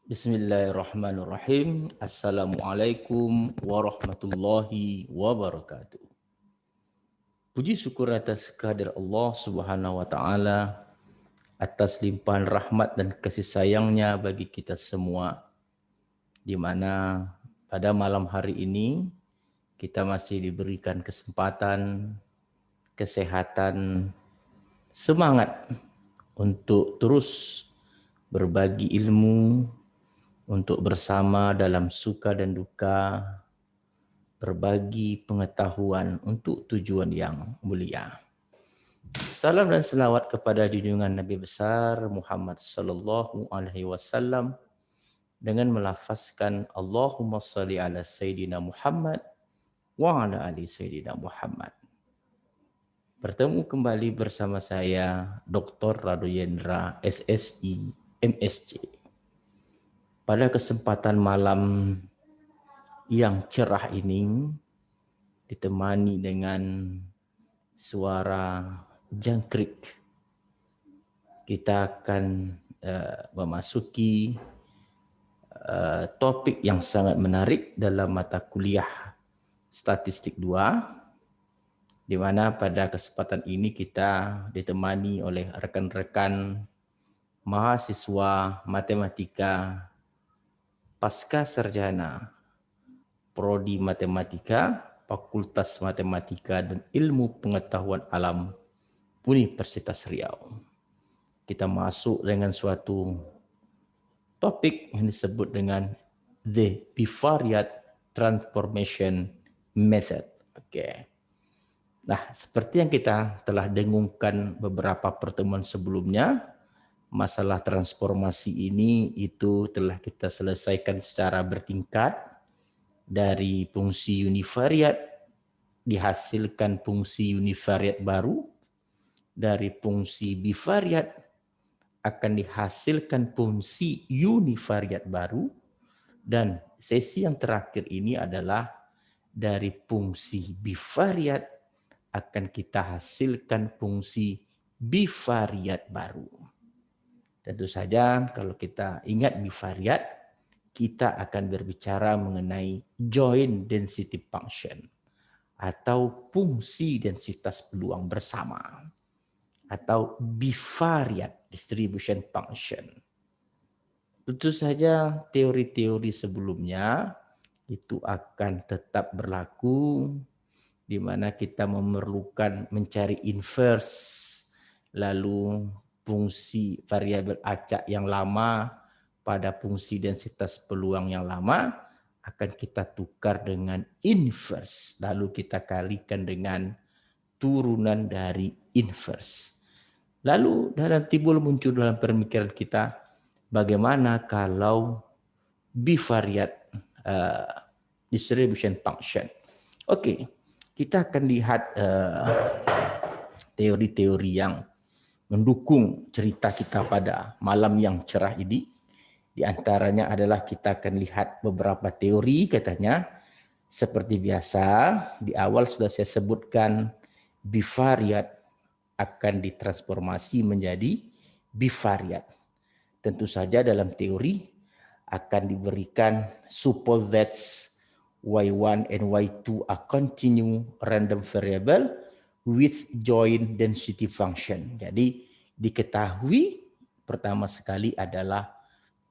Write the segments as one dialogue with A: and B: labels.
A: Bismillahirrahmanirrahim. Assalamualaikum warahmatullahi wabarakatuh. Puji syukur atas kehadirat Allah Subhanahu wa taala atas limpahan rahmat dan kasih sayangnya bagi kita semua, di mana pada malam hari ini kita masih diberikan kesempatan, kesehatan, semangat untuk terus berbagi ilmu, untuk bersama dalam suka dan duka, berbagi pengetahuan untuk tujuan yang mulia. Salam dan selawat kepada junjungan Nabi besar Muhammad sallallahu alaihi wasallam dengan melafazkan Allahumma shalli ala Sayyidina Muhammad wa ala ali Sayyidina Muhammad. Bertemu kembali bersama saya Dr. Radu Yendra SSI MSc. Pada kesempatan malam yang cerah ini ditemani dengan suara jangkrik, kita akan memasuki topik yang sangat menarik dalam mata kuliah Statistik 2, di mana pada kesempatan ini kita ditemani oleh rekan-rekan mahasiswa matematika pasca sarjana Prodi Matematika, Fakultas Matematika dan Ilmu Pengetahuan Alam Universitas Riau. Kita masuk dengan suatu topik yang disebut dengan the bivariate transformation method. Oke. Nah, seperti yang kita telah dengungkan beberapa pertemuan sebelumnya, masalah transformasi ini itu telah kita selesaikan secara bertingkat. Dari fungsi univariat dihasilkan fungsi univariat baru, dari fungsi bivariat akan dihasilkan fungsi univariat baru, dan sesi yang terakhir ini adalah dari fungsi bivariat akan kita hasilkan fungsi bivariat baru. Tentu saja kalau kita ingat bivariat, kita akan berbicara mengenai joint density function atau fungsi densitas peluang bersama atau bivariate distribution function. Tentu saja teori-teori sebelumnya itu akan tetap berlaku, di mana kita memerlukan mencari inverse, lalu fungsi variabel acak yang lama pada fungsi densitas peluang yang lama akan kita tukar dengan inverse, lalu kita kalikan dengan turunan dari inverse. Lalu timbul muncul dalam pemikiran kita, bagaimana kalau bivariate distribution function. Oke, kita akan lihat teori-teori yang mendukung cerita kita pada malam yang cerah ini. Di antaranya adalah kita akan lihat beberapa teori katanya. Seperti biasa, di awal sudah saya sebutkan bivariate akan ditransformasi menjadi bivariate. Tentu saja dalam teori akan diberikan suppose that y1 and y2 are continue random variable with joint density function. Jadi diketahui pertama sekali adalah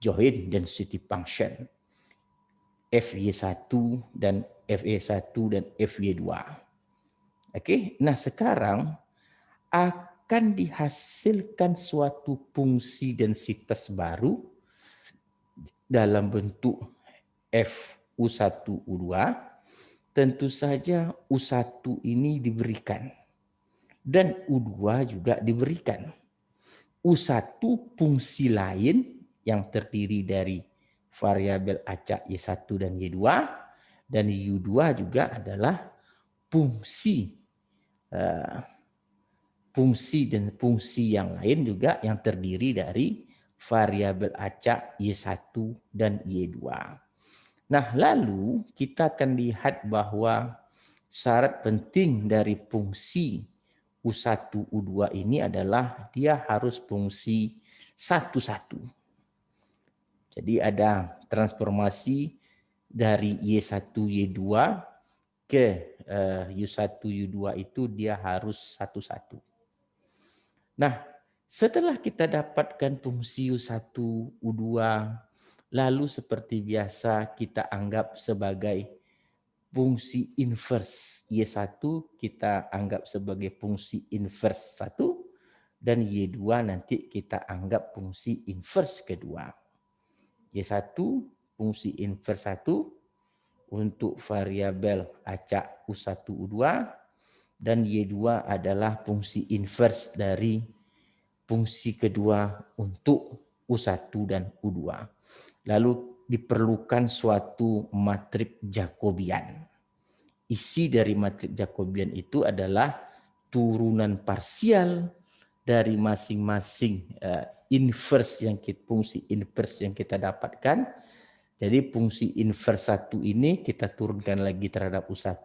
A: joint density function Fy1 dan Fe1 dan Fy2. Oke, nah sekarang akan dihasilkan suatu fungsi densitas baru dalam bentuk Fu1U2. Tentu saja U1 ini diberikan dan U2 juga diberikan. U1 fungsi lain yang terdiri dari variabel acak Y1 dan Y2, dan U2 juga adalah fungsi dan fungsi yang lain juga yang terdiri dari variabel acak Y1 dan Y2. Nah, lalu kita akan lihat bahwa syarat penting dari fungsi U1, U2 ini adalah dia harus fungsi satu-satu. Jadi ada transformasi dari Y1, Y2 ke U1, U2 itu dia harus satu-satu. Nah, setelah kita dapatkan fungsi U1, U2, lalu seperti biasa kita anggap sebagai fungsi inverse Y1 kita anggap sebagai fungsi inverse 1 dan Y2 nanti kita anggap fungsi inverse kedua. Y1 fungsi inverse 1 untuk variabel acak U1 U2 dan Y2 adalah fungsi inverse dari fungsi kedua untuk U1 dan U2. Lalu diperlukan suatu matriks Jacobian. Isi dari matriks Jacobian itu adalah turunan parsial dari masing-masing fungsi inverse yang kita dapatkan. Jadi fungsi inverse 1 ini kita turunkan lagi terhadap U1,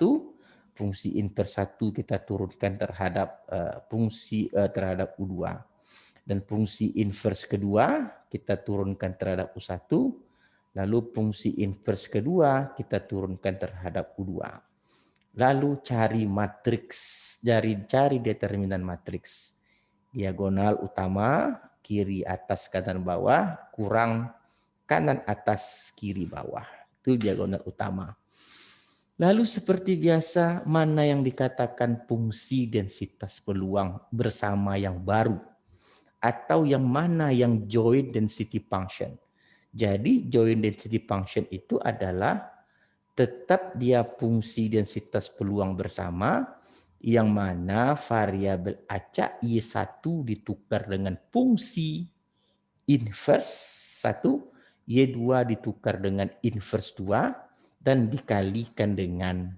A: fungsi inverse 1 kita turunkan terhadap terhadap U2. Dan fungsi inverse kedua kita turunkan terhadap U1, lalu fungsi inverse kedua kita turunkan terhadap U2. Lalu cari matriks, cari determinan matriks. Diagonal utama, kiri atas kanan bawah, kurang kanan atas kiri bawah. Itu diagonal utama. Lalu seperti biasa, mana yang dikatakan fungsi densitas peluang bersama yang baru? Atau yang mana yang joint density function? Jadi joint density function itu adalah tetap dia fungsi densitas peluang bersama yang mana variabel acak Y1 ditukar dengan fungsi inverse 1, Y2 ditukar dengan inverse 2 dan dikalikan dengan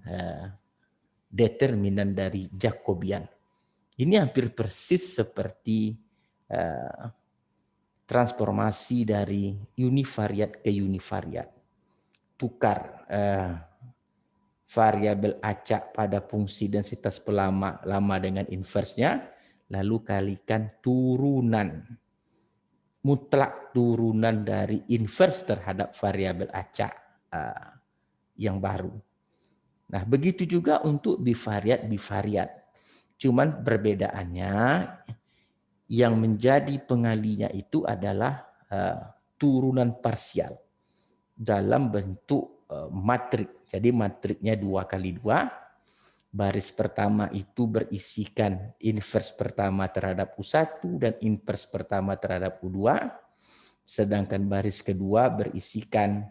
A: determinan dari Jacobian. Ini hampir persis seperti transformasi dari univariat ke univariat. Tukar variabel acak pada fungsi densitas pelama lama dengan inversnya, lalu kalikan turunan mutlak turunan dari inverse terhadap variabel acak yang baru. Nah, begitu juga untuk bivariat. Cuman perbedaannya yang menjadi pengalinya itu adalah turunan parsial dalam bentuk matrik. Jadi matriknya 2x2. Baris pertama itu berisikan inverse pertama terhadap U1 dan inverse pertama terhadap U2. Sedangkan baris kedua berisikan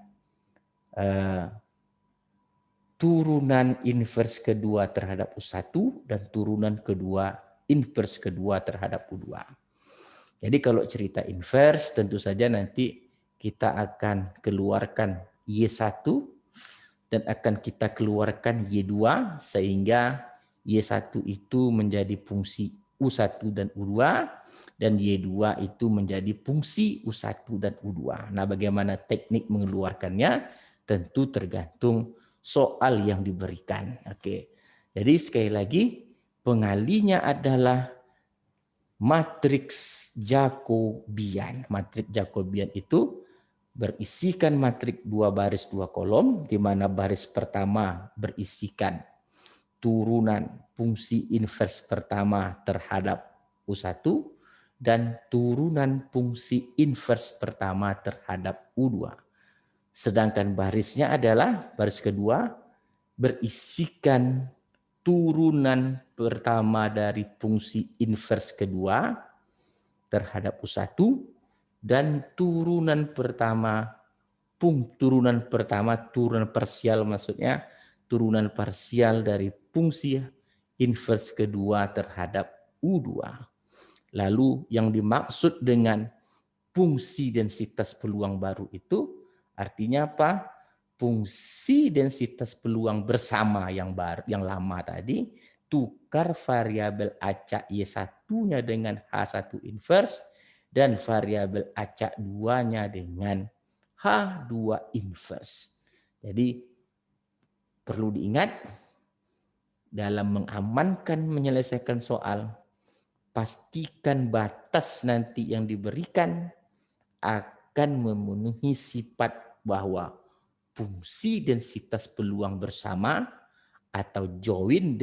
A: turunan inverse kedua terhadap U1 dan turunan kedua inverse kedua terhadap U2. Jadi kalau cerita inverse tentu saja nanti kita akan keluarkan Y1 dan akan kita keluarkan Y2 sehingga Y1 itu menjadi fungsi U1 dan U2 dan Y2 itu menjadi fungsi U1 dan U2. Nah, bagaimana teknik mengeluarkannya tentu tergantung soal yang diberikan. Oke. Jadi sekali lagi pengalinya adalah matriks Jacobian. Matriks Jacobian itu berisikan matriks 2 baris 2 kolom, di mana baris pertama berisikan turunan fungsi inverse pertama terhadap U1 dan turunan fungsi inverse pertama terhadap U2. Sedangkan barisnya adalah baris kedua berisikan turunan pertama dari fungsi inverse kedua terhadap U1 dan turunan parsial maksudnya turunan parsial dari fungsi inverse kedua terhadap U2. Lalu yang dimaksud dengan fungsi densitas peluang baru itu artinya apa? Fungsi densitas peluang bersama yang lama tadi tukar variabel acak Y1-nya dengan H1 inverse dan variabel acak 2-nya dengan H2 inverse. Jadi perlu diingat dalam mengamankan menyelesaikan soal, pastikan batas nanti yang diberikan akan memenuhi sifat bahwa fungsi densitas peluang bersama atau joint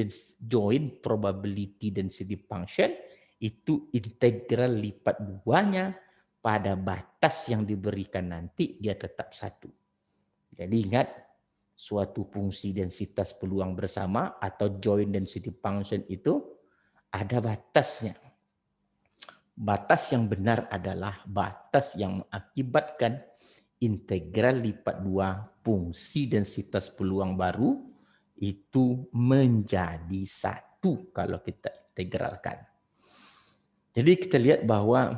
A: probability density function itu integral lipat duanya pada batas yang diberikan nanti dia tetap satu. Jadi ingat, suatu fungsi densitas peluang bersama atau joint density function itu ada batasnya. Batas yang benar adalah batas yang mengakibatkan integral lipat dua fungsi densitas peluang baru itu menjadi satu kalau kita integralkan. Jadi kita lihat bahwa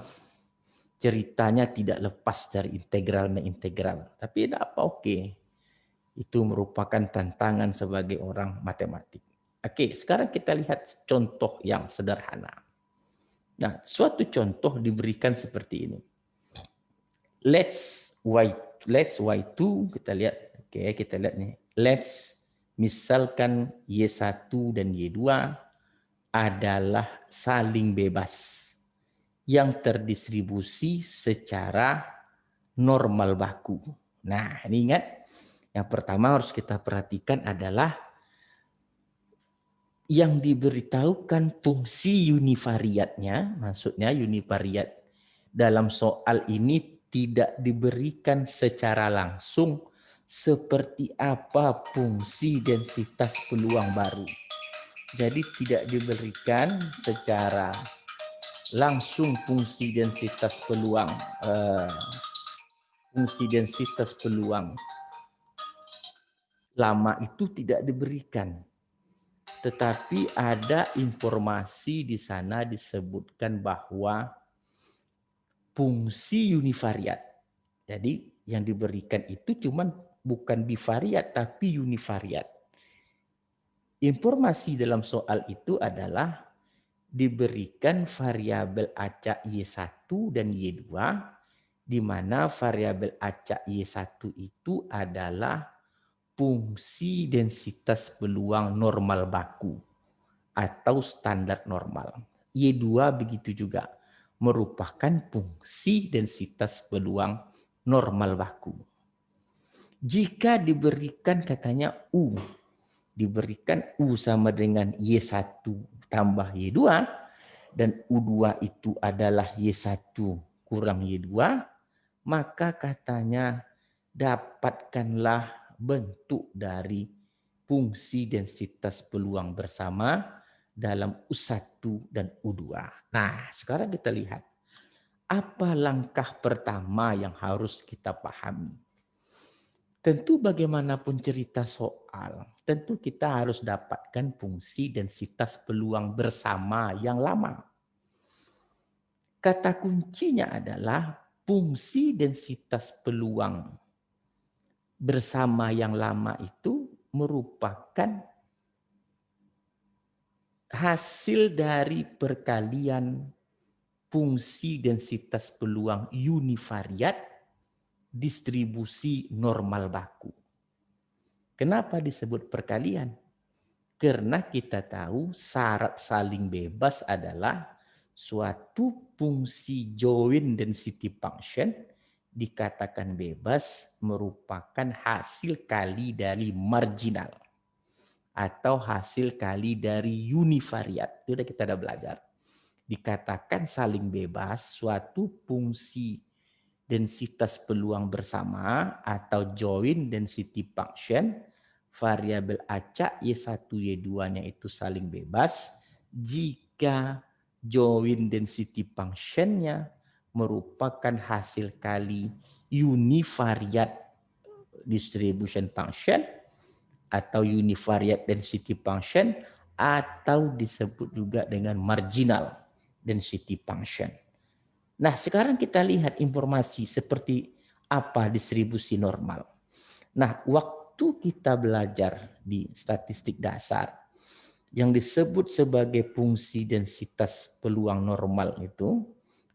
A: ceritanya tidak lepas dari integral mengintegral. Tapi tidak apa, oke. Itu merupakan tantangan sebagai orang matematik. Oke, sekarang kita lihat contoh yang sederhana. Nah, suatu contoh diberikan seperti ini. Let's y2 kita lihat. Oke, kita lihat nih. Let's misalkan y1 dan y2 adalah saling bebas yang terdistribusi secara normal baku. Nah, ini ingat, yang pertama harus kita perhatikan adalah yang diberitahukan fungsi univariatnya, maksudnya univariat dalam soal ini tidak diberikan secara langsung seperti apa fungsi densitas peluang baru. Jadi tidak diberikan secara langsung fungsi densitas peluang lama itu tidak diberikan. Tetapi ada informasi di sana disebutkan bahwa fungsi univariat. Jadi yang diberikan itu cuman bukan bivariat tapi univariat. Informasi dalam soal itu adalah diberikan variabel acak Y1 dan Y2, di mana variabel acak Y1 itu adalah fungsi densitas peluang normal baku atau standar normal. Y2 begitu juga merupakan fungsi densitas peluang normal baku. Jika diberikan katanya U, diberikan U sama dengan Y1 tambah Y2, dan U2 itu adalah Y1 kurang Y2, maka katanya dapatkanlah bentuk dari fungsi densitas peluang bersama dalam U1 dan U2. Nah, sekarang kita lihat apa langkah pertama yang harus kita pahami. Tentu bagaimanapun cerita soal, tentu kita harus dapatkan fungsi densitas peluang bersama yang lama. Kata kuncinya adalah fungsi densitas peluang bersama yang lama itu merupakan hasil dari perkalian fungsi densitas peluang univariat distribusi normal baku. Kenapa disebut perkalian? Karena kita tahu syarat saling bebas adalah suatu fungsi joint density function dikatakan bebas merupakan hasil kali dari marginal atau hasil kali dari univariat. Itu kita sudah belajar. Dikatakan saling bebas suatu fungsi densitas peluang bersama atau joint density function variabel acak Y1 Y2-nya itu saling bebas jika joint density function-nya merupakan hasil kali univariat distribution function atau univariate density function atau disebut juga dengan marginal density function. Nah, sekarang kita lihat informasi seperti apa distribusi normal. Nah, waktu kita belajar di statistik dasar yang disebut sebagai fungsi densitas peluang normal itu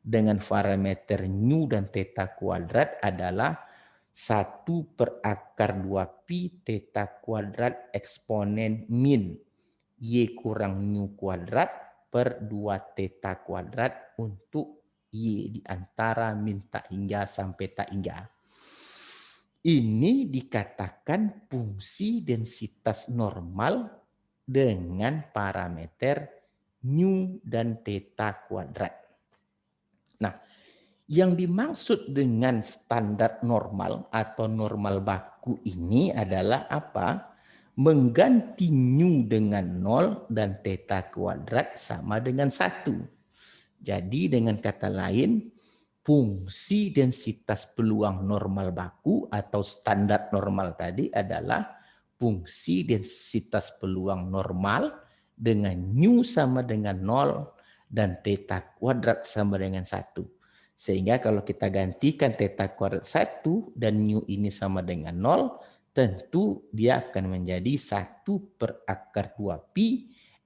A: dengan parameter nu dan theta kuadrat adalah 1/2 theta kuadrat eksponen min y kurang nu kuadrat per 2 theta kuadrat untuk Y di antara min tak hingga sampai tak hingga. Ini dikatakan fungsi densitas normal dengan parameter nu dan theta kuadrat. Nah, yang dimaksud dengan standar normal atau normal baku ini adalah apa? Mengganti nu dengan 0 dan theta kuadrat sama dengan 1. Jadi dengan kata lain, fungsi densitas peluang normal baku atau standar normal tadi adalah fungsi densitas peluang normal dengan nu sama dengan 0 dan theta kuadrat sama dengan 1. Sehingga kalau kita gantikan theta kuadrat 1 dan nu ini sama dengan 0, tentu dia akan menjadi 1/2pi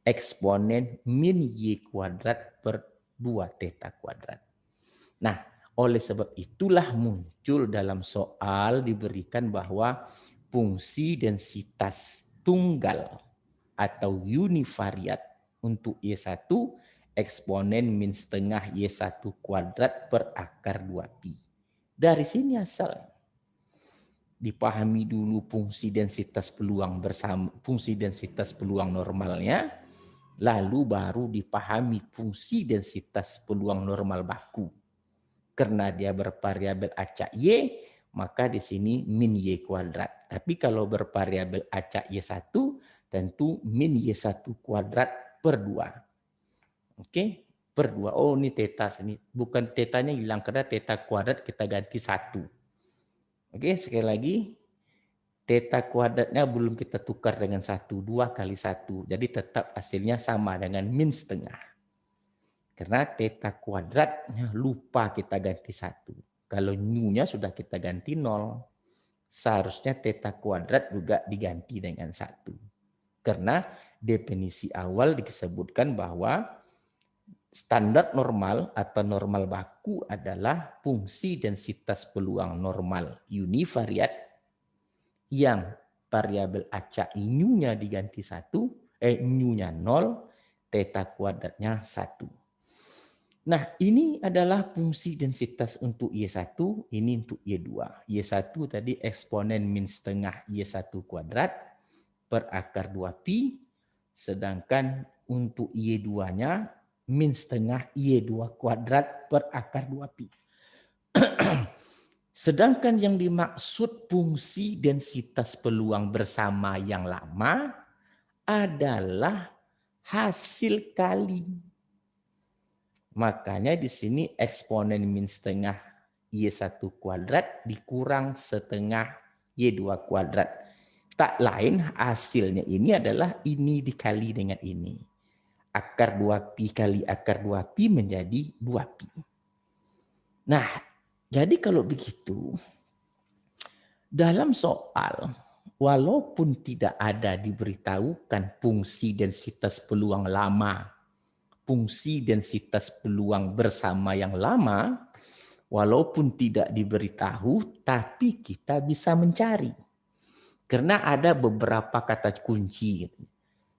A: eksponen min y kuadrat per 2 theta kuadrat. Nah, oleh sebab itulah muncul dalam soal diberikan bahwa fungsi densitas tunggal atau univariat untuk Y1 eksponen min setengah Y1 kuadrat per akar 2pi. Dari sini asal. Dipahami dulu fungsi densitas peluang bersama, fungsi densitas peluang normalnya, lalu baru dipahami fungsi densitas peluang normal baku. Karena dia bervariabel acak Y, maka di sini min Y kuadrat. Tapi kalau bervariabel acak Y1, tentu min Y1 kuadrat per 2. Oke, per 2. Oh, ini theta sini. Bukan tetanya hilang, karena theta kuadrat kita ganti 1. Oke, sekali lagi. Theta kuadratnya belum kita tukar dengan 1. 2 kali 1. Jadi tetap hasilnya sama dengan min setengah. Karena theta kuadratnya lupa kita ganti 1. Kalau nu-nya sudah kita ganti 0. Seharusnya theta kuadrat juga diganti dengan 1. Karena definisi awal disebutkan bahwa standar normal atau normal baku adalah fungsi densitas peluang normal univariat yang variabel acak nu-nya diganti 1, nu-nya 0, theta kuadratnya 1. Nah, ini adalah fungsi densitas untuk Y1, ini untuk Y2. Y1 tadi eksponen min setengah Y1 kuadrat per akar 2pi, sedangkan untuk Y2-nya min setengah Y2 kuadrat per akar 2pi. Sedangkan yang dimaksud fungsi densitas peluang bersama yang lama adalah hasil kali. Makanya di sini eksponen min setengah Y1 kuadrat dikurang setengah Y2 kuadrat. Tak lain hasilnya ini adalah ini dikali dengan ini. Akar 2pi kali akar 2pi menjadi 2pi. Nah, jadi kalau begitu, dalam soal, walaupun tidak ada diberitahukan fungsi densitas peluang lama, fungsi densitas peluang bersama yang lama, walaupun tidak diberitahu, tapi kita bisa mencari. Karena ada beberapa kata kunci.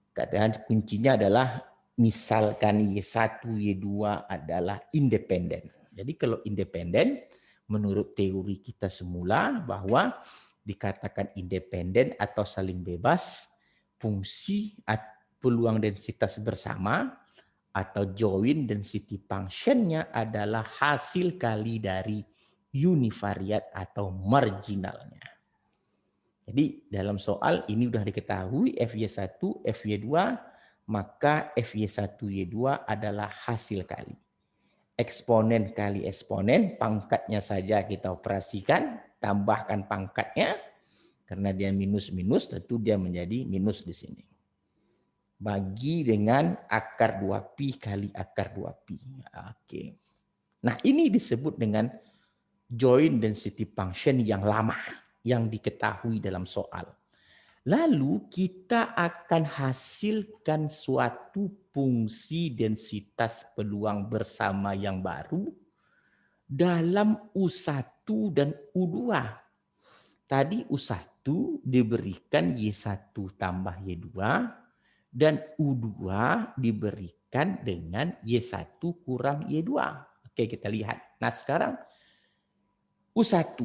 A: Kata kuncinya adalah misalkan Y1, Y2 adalah independen. Jadi kalau independen, menurut teori kita semula bahwa dikatakan independen atau saling bebas, fungsi peluang densitas bersama atau joint density function-nya adalah hasil kali dari univariat atau marginalnya. Jadi dalam soal ini sudah diketahui Fy1, Fy2, maka Fy1Y2 adalah hasil kali. Eksponen kali eksponen, pangkatnya saja kita operasikan, tambahkan pangkatnya, karena dia minus-minus, tentu dia menjadi minus di sini. Bagi dengan akar 2pi kali akar 2pi. Oke. Nah, ini disebut dengan joint density function yang lama, yang diketahui dalam soal. Lalu kita akan hasilkan suatu fungsi densitas peluang bersama yang baru dalam U1 dan U2. Tadi U1 diberikan Y1 tambah Y2 dan U2 diberikan dengan Y1 kurang Y2. Oke, kita lihat. Nah, sekarang U1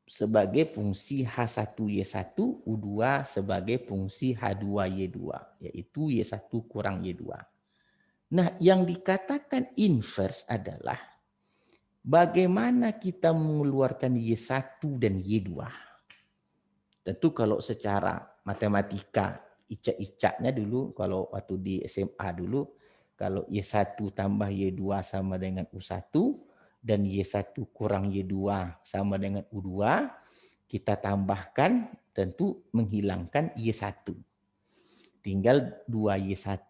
A: sebagai fungsi H1Y1, U2 sebagai fungsi H2Y2, yaitu Y1 kurang Y2. Nah, yang dikatakan inverse adalah bagaimana kita mengeluarkan Y1 dan Y2. Tentu kalau secara matematika, icak-icaknya dulu, kalau waktu di SMA dulu, kalau Y1 tambah Y2 sama dengan U1, dan Y1 kurang Y2 sama dengan U2, kita tambahkan tentu menghilangkan Y1. Tinggal 2Y1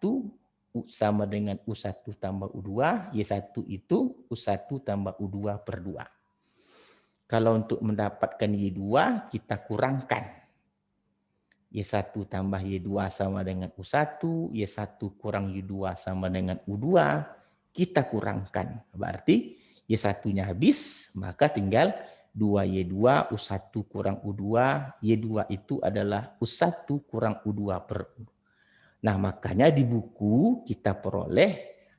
A: sama dengan U1 tambah U2, Y1 itu U1 tambah U2 per 2. Kalau untuk mendapatkan Y2, kita kurangkan. Y1 tambah Y2 sama dengan U1, Y1 kurang Y2 sama dengan U2, kita kurangkan. Berarti Y1-nya habis, maka tinggal 2Y2, U1 kurang U2, Y2 itu adalah U1 kurang U2 per U. Nah, makanya di buku kita peroleh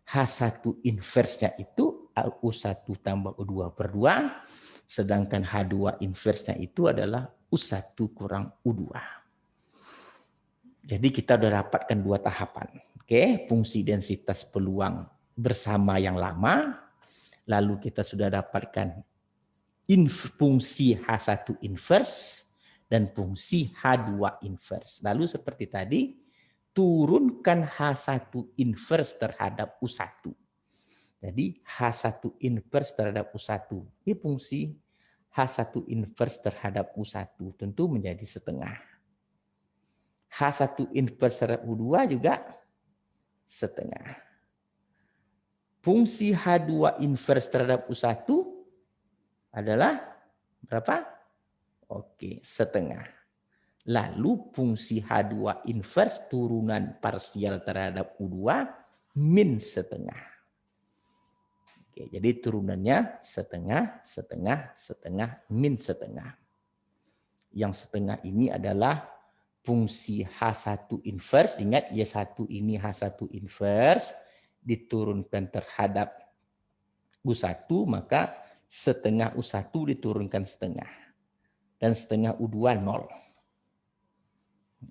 A: H1 inverse-nya itu U1 tambah U2 per 2, sedangkan H2 inverse-nya itu adalah U1 kurang U2. Jadi kita sudah dapatkan dua tahapan. Oke, fungsi densitas peluang bersama yang lama, lalu kita sudah dapatkan fungsi H1 inverse dan fungsi H2 inverse. Lalu seperti tadi, turunkan H1 inverse terhadap U1. Jadi H1 inverse terhadap U1. Ini fungsi H1 inverse terhadap U1 tentu menjadi setengah. H1 inverse terhadap U2 juga setengah. Fungsi H2 inverse terhadap U1 adalah berapa? Oke, setengah. Lalu fungsi H2 inverse turunan parsial terhadap U2 min setengah. Oke, jadi turunannya setengah, setengah, setengah, min setengah. Yang setengah ini adalah fungsi H1 inverse, ingat Y1 ini H1 inverse, diturunkan terhadap U1, maka setengah U1 diturunkan setengah. Dan setengah U2 0.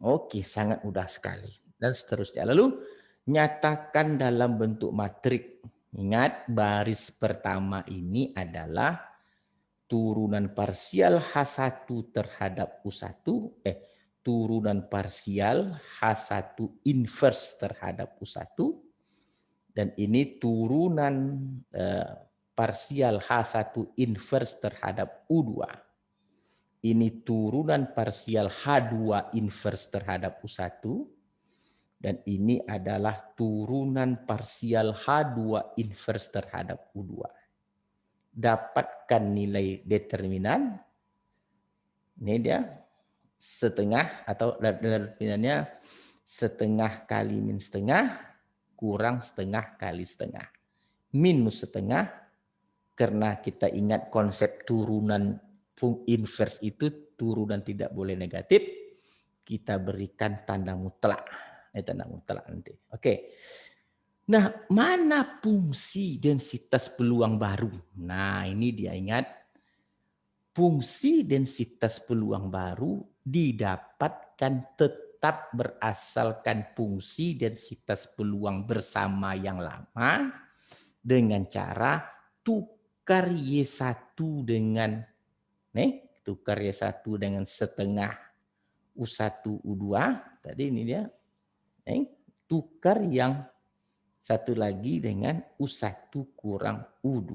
A: Oke, sangat mudah sekali. Dan seterusnya. Lalu, nyatakan dalam bentuk matrik. Ingat, baris pertama ini adalah turunan parsial H1 terhadap U1, turunan parsial H1 inverse terhadap U1, dan ini turunan parsial H1 inverse terhadap U2. Ini turunan parsial H2 inverse terhadap U1, dan ini adalah turunan parsial H2 inverse terhadap U2. Dapatkan nilai determinan, ini dia, setengah atau determinannya setengah kali min setengah kurang setengah kali setengah. Minus setengah, karena kita ingat konsep turunan inverse itu turunan tidak boleh negatif, kita berikan tanda mutlak. Tanda mutlak nanti. Oke. Nah, mana fungsi densitas peluang baru? Nah, ini dia, ingat. Fungsi densitas peluang baru didapatkan tetap berasalkan fungsi densitas peluang bersama yang lama dengan cara tukar Y1 dengan tukar Y1 dengan setengah U1 U2. Tadi ini dia. Tukar yang satu lagi dengan U1 kurang U2.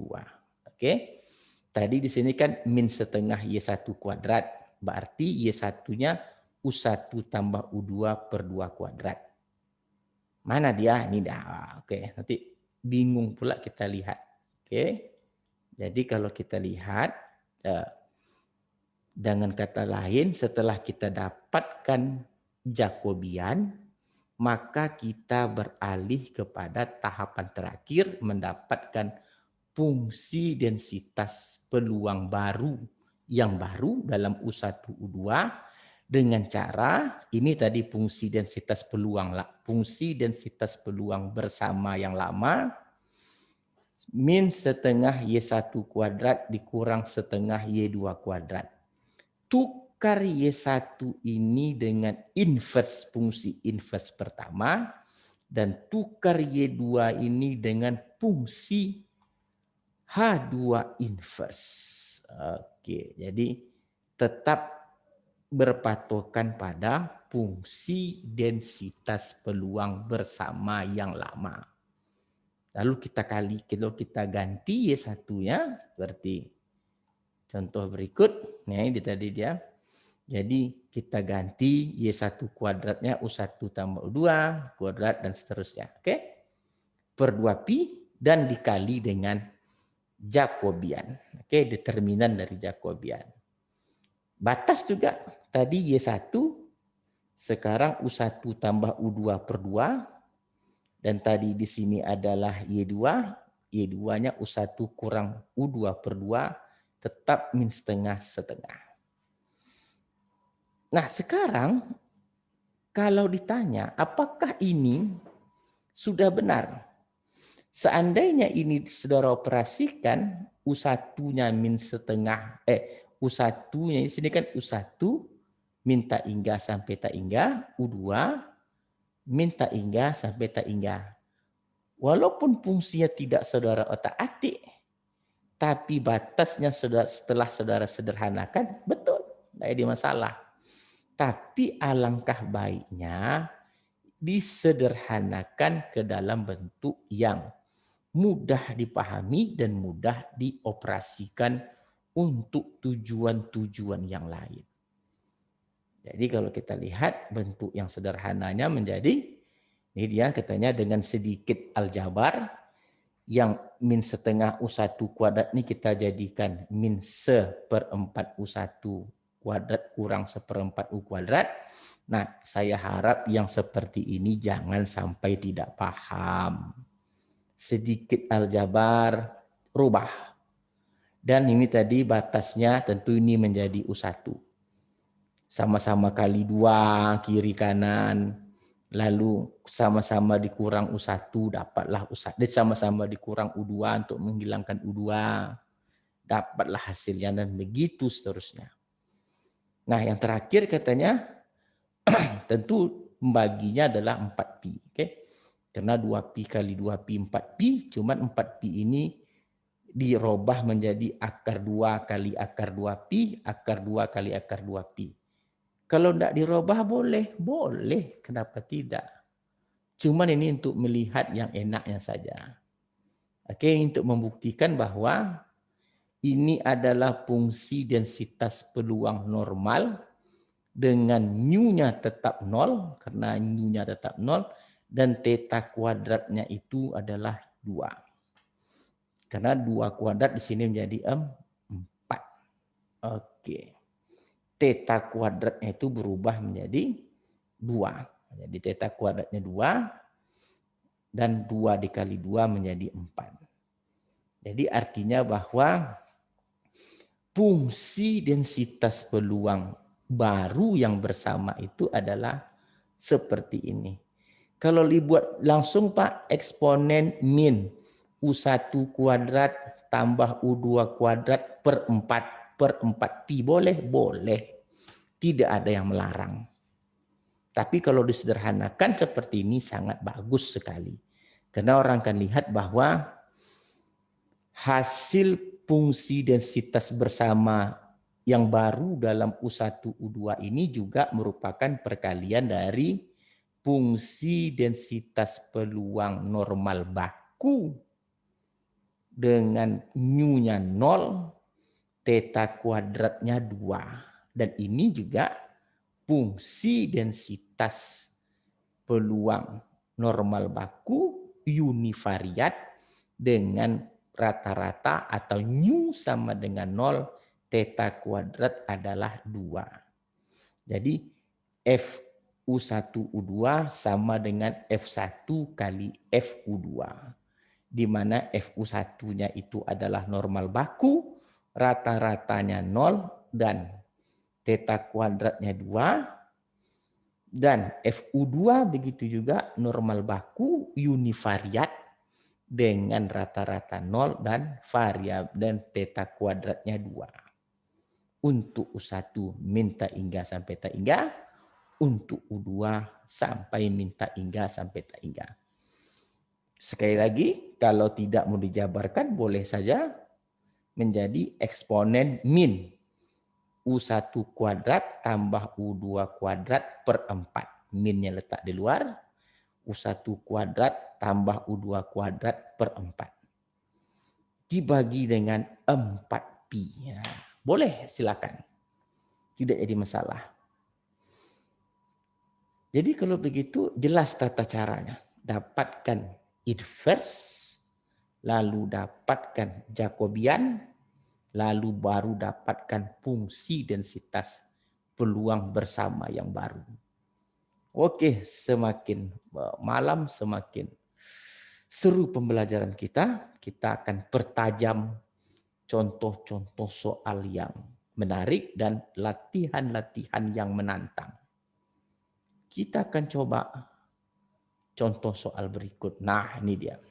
A: Oke. Tadi di sini kan min setengah Y1 kuadrat. Berarti Y1-nya U1 tambah U2 per 2 kuadrat. Mana dia? Ini dah. Oke, nanti bingung pula kita lihat. Oke. Jadi kalau kita lihat, dengan kata lain, setelah kita dapatkan Jacobian, maka kita beralih kepada tahapan terakhir mendapatkan fungsi densitas peluang baru yang baru dalam U1 U2 dengan cara ini tadi fungsi densitas peluang bersama yang lama min setengah Y1 kuadrat dikurang setengah Y2 kuadrat. Tukar Y1 ini dengan inverse fungsi inverse pertama dan tukar Y2 ini dengan fungsi H2 inverse. Oke, jadi tetap berpatokan pada fungsi densitas peluang bersama yang lama. Lalu kalau kita ganti Y1-nya seperti contoh berikut. Nah, ini tadi dia. Jadi kita ganti Y1 kuadratnya U1 tambah U2 kuadrat dan seterusnya. Oke? Per 2pi dan dikali dengan Jacobian. Oke, determinan dari Jacobian. Batas juga tadi Y1 sekarang U1 tambah U2 per 2 dan tadi di sini adalah Y2. Y2-nya U1 kurang U2 per 2 tetap min setengah. Nah, sekarang kalau ditanya apakah ini sudah benar? Seandainya ini saudara operasikan U1-nya min setengah, U1-nya di sini kan U1 min tak hingga sampai tak hingga, U2 min tak hingga sampai tak hingga. Walaupun fungsinya tidak saudara otak-atik, tapi batasnya setelah saudara sederhanakan, betul, tidak ada masalah. Tapi alangkah baiknya disederhanakan ke dalam bentuk yang mudah dipahami dan mudah dioperasikan untuk tujuan-tujuan yang lain. Jadi kalau kita lihat bentuk yang sederhananya menjadi, ini dia katanya dengan sedikit aljabar, yang min setengah U1 kuadrat ini kita jadikan min seperempat U1 kuadrat kurang seperempat U kuadrat. Nah, saya harap yang seperti ini jangan sampai tidak paham. Sedikit aljabar, rubah. Dan ini tadi batasnya tentu ini menjadi U1. Sama-sama kali 2 kiri kanan. Lalu sama-sama dikurang U1 dapatlah U1. Sama-sama dikurang U2 untuk menghilangkan U2. Dapatlah hasilnya dan begitu seterusnya. Nah, yang terakhir katanya tentu membaginya adalah 4pi. Okay? Karena 2pi kali 2pi 4pi, cuman 4pi ini dirubah menjadi akar 2 kali akar 2pi, akar 2 kali akar 2pi. Kalau tidak dirubah boleh, boleh. Kenapa tidak? Cuman ini untuk melihat yang enaknya saja. Oke, untuk membuktikan bahwa ini adalah fungsi densitas peluang normal dengan nu-nya tetap 0, karena nu-nya tetap 0, dan theta kuadratnya itu adalah 2. Karena 2 kuadrat di sini menjadi 4. Oke. Theta kuadratnya itu berubah menjadi 2. Jadi theta kuadratnya 2, dan 2 dikali 2 menjadi 4. Jadi artinya bahwa fungsi densitas peluang baru yang bersama itu adalah seperti ini. Kalau dibuat langsung Pak, eksponen min U1 kuadrat tambah U2 kuadrat per 4 pi boleh? Boleh. Tidak ada yang melarang. Tapi kalau disederhanakan seperti ini sangat bagus sekali. Karena orang akan lihat bahwa hasil fungsi densitas bersama yang baru dalam U1, U2 ini juga merupakan perkalian dari fungsi densitas peluang normal baku dengan nu-nya 0, theta kuadratnya 2. Dan ini juga fungsi densitas peluang normal baku univariat dengan rata-rata atau nu sama dengan 0, theta kuadrat adalah 2. Jadi FU1U2 sama dengan F1 kali FU2. Di mana FU1-nya itu adalah normal baku, rata-ratanya 0, dan theta kuadratnya 2. Dan FU2 begitu juga normal baku univariat dengan rata-rata 0 dan variabel dan theta kuadratnya 2. Untuk U1 min ta hingga sampai ta hingga, untuk U2 sampai min ta hingga sampai ta hingga. Sekali lagi, kalau tidak mau dijabarkan boleh saja menjadi eksponen min U1 kuadrat tambah U2 kuadrat per 4. Minnya letak di luar, U1 kuadrat tambah U2 kuadrat per 4. Dibagi dengan 4pi. Ya, boleh, silakan. Tidak jadi masalah. Jadi kalau begitu jelas tata caranya. Dapatkan inverse, lalu dapatkan Jacobian, lalu baru dapatkan fungsi densitas peluang bersama yang baru. Oke, semakin malam semakin seru pembelajaran kita. Kita akan pertajam contoh-contoh soal yang menarik dan latihan-latihan yang menantang. Kita akan coba contoh soal berikut. Nah, ini dia.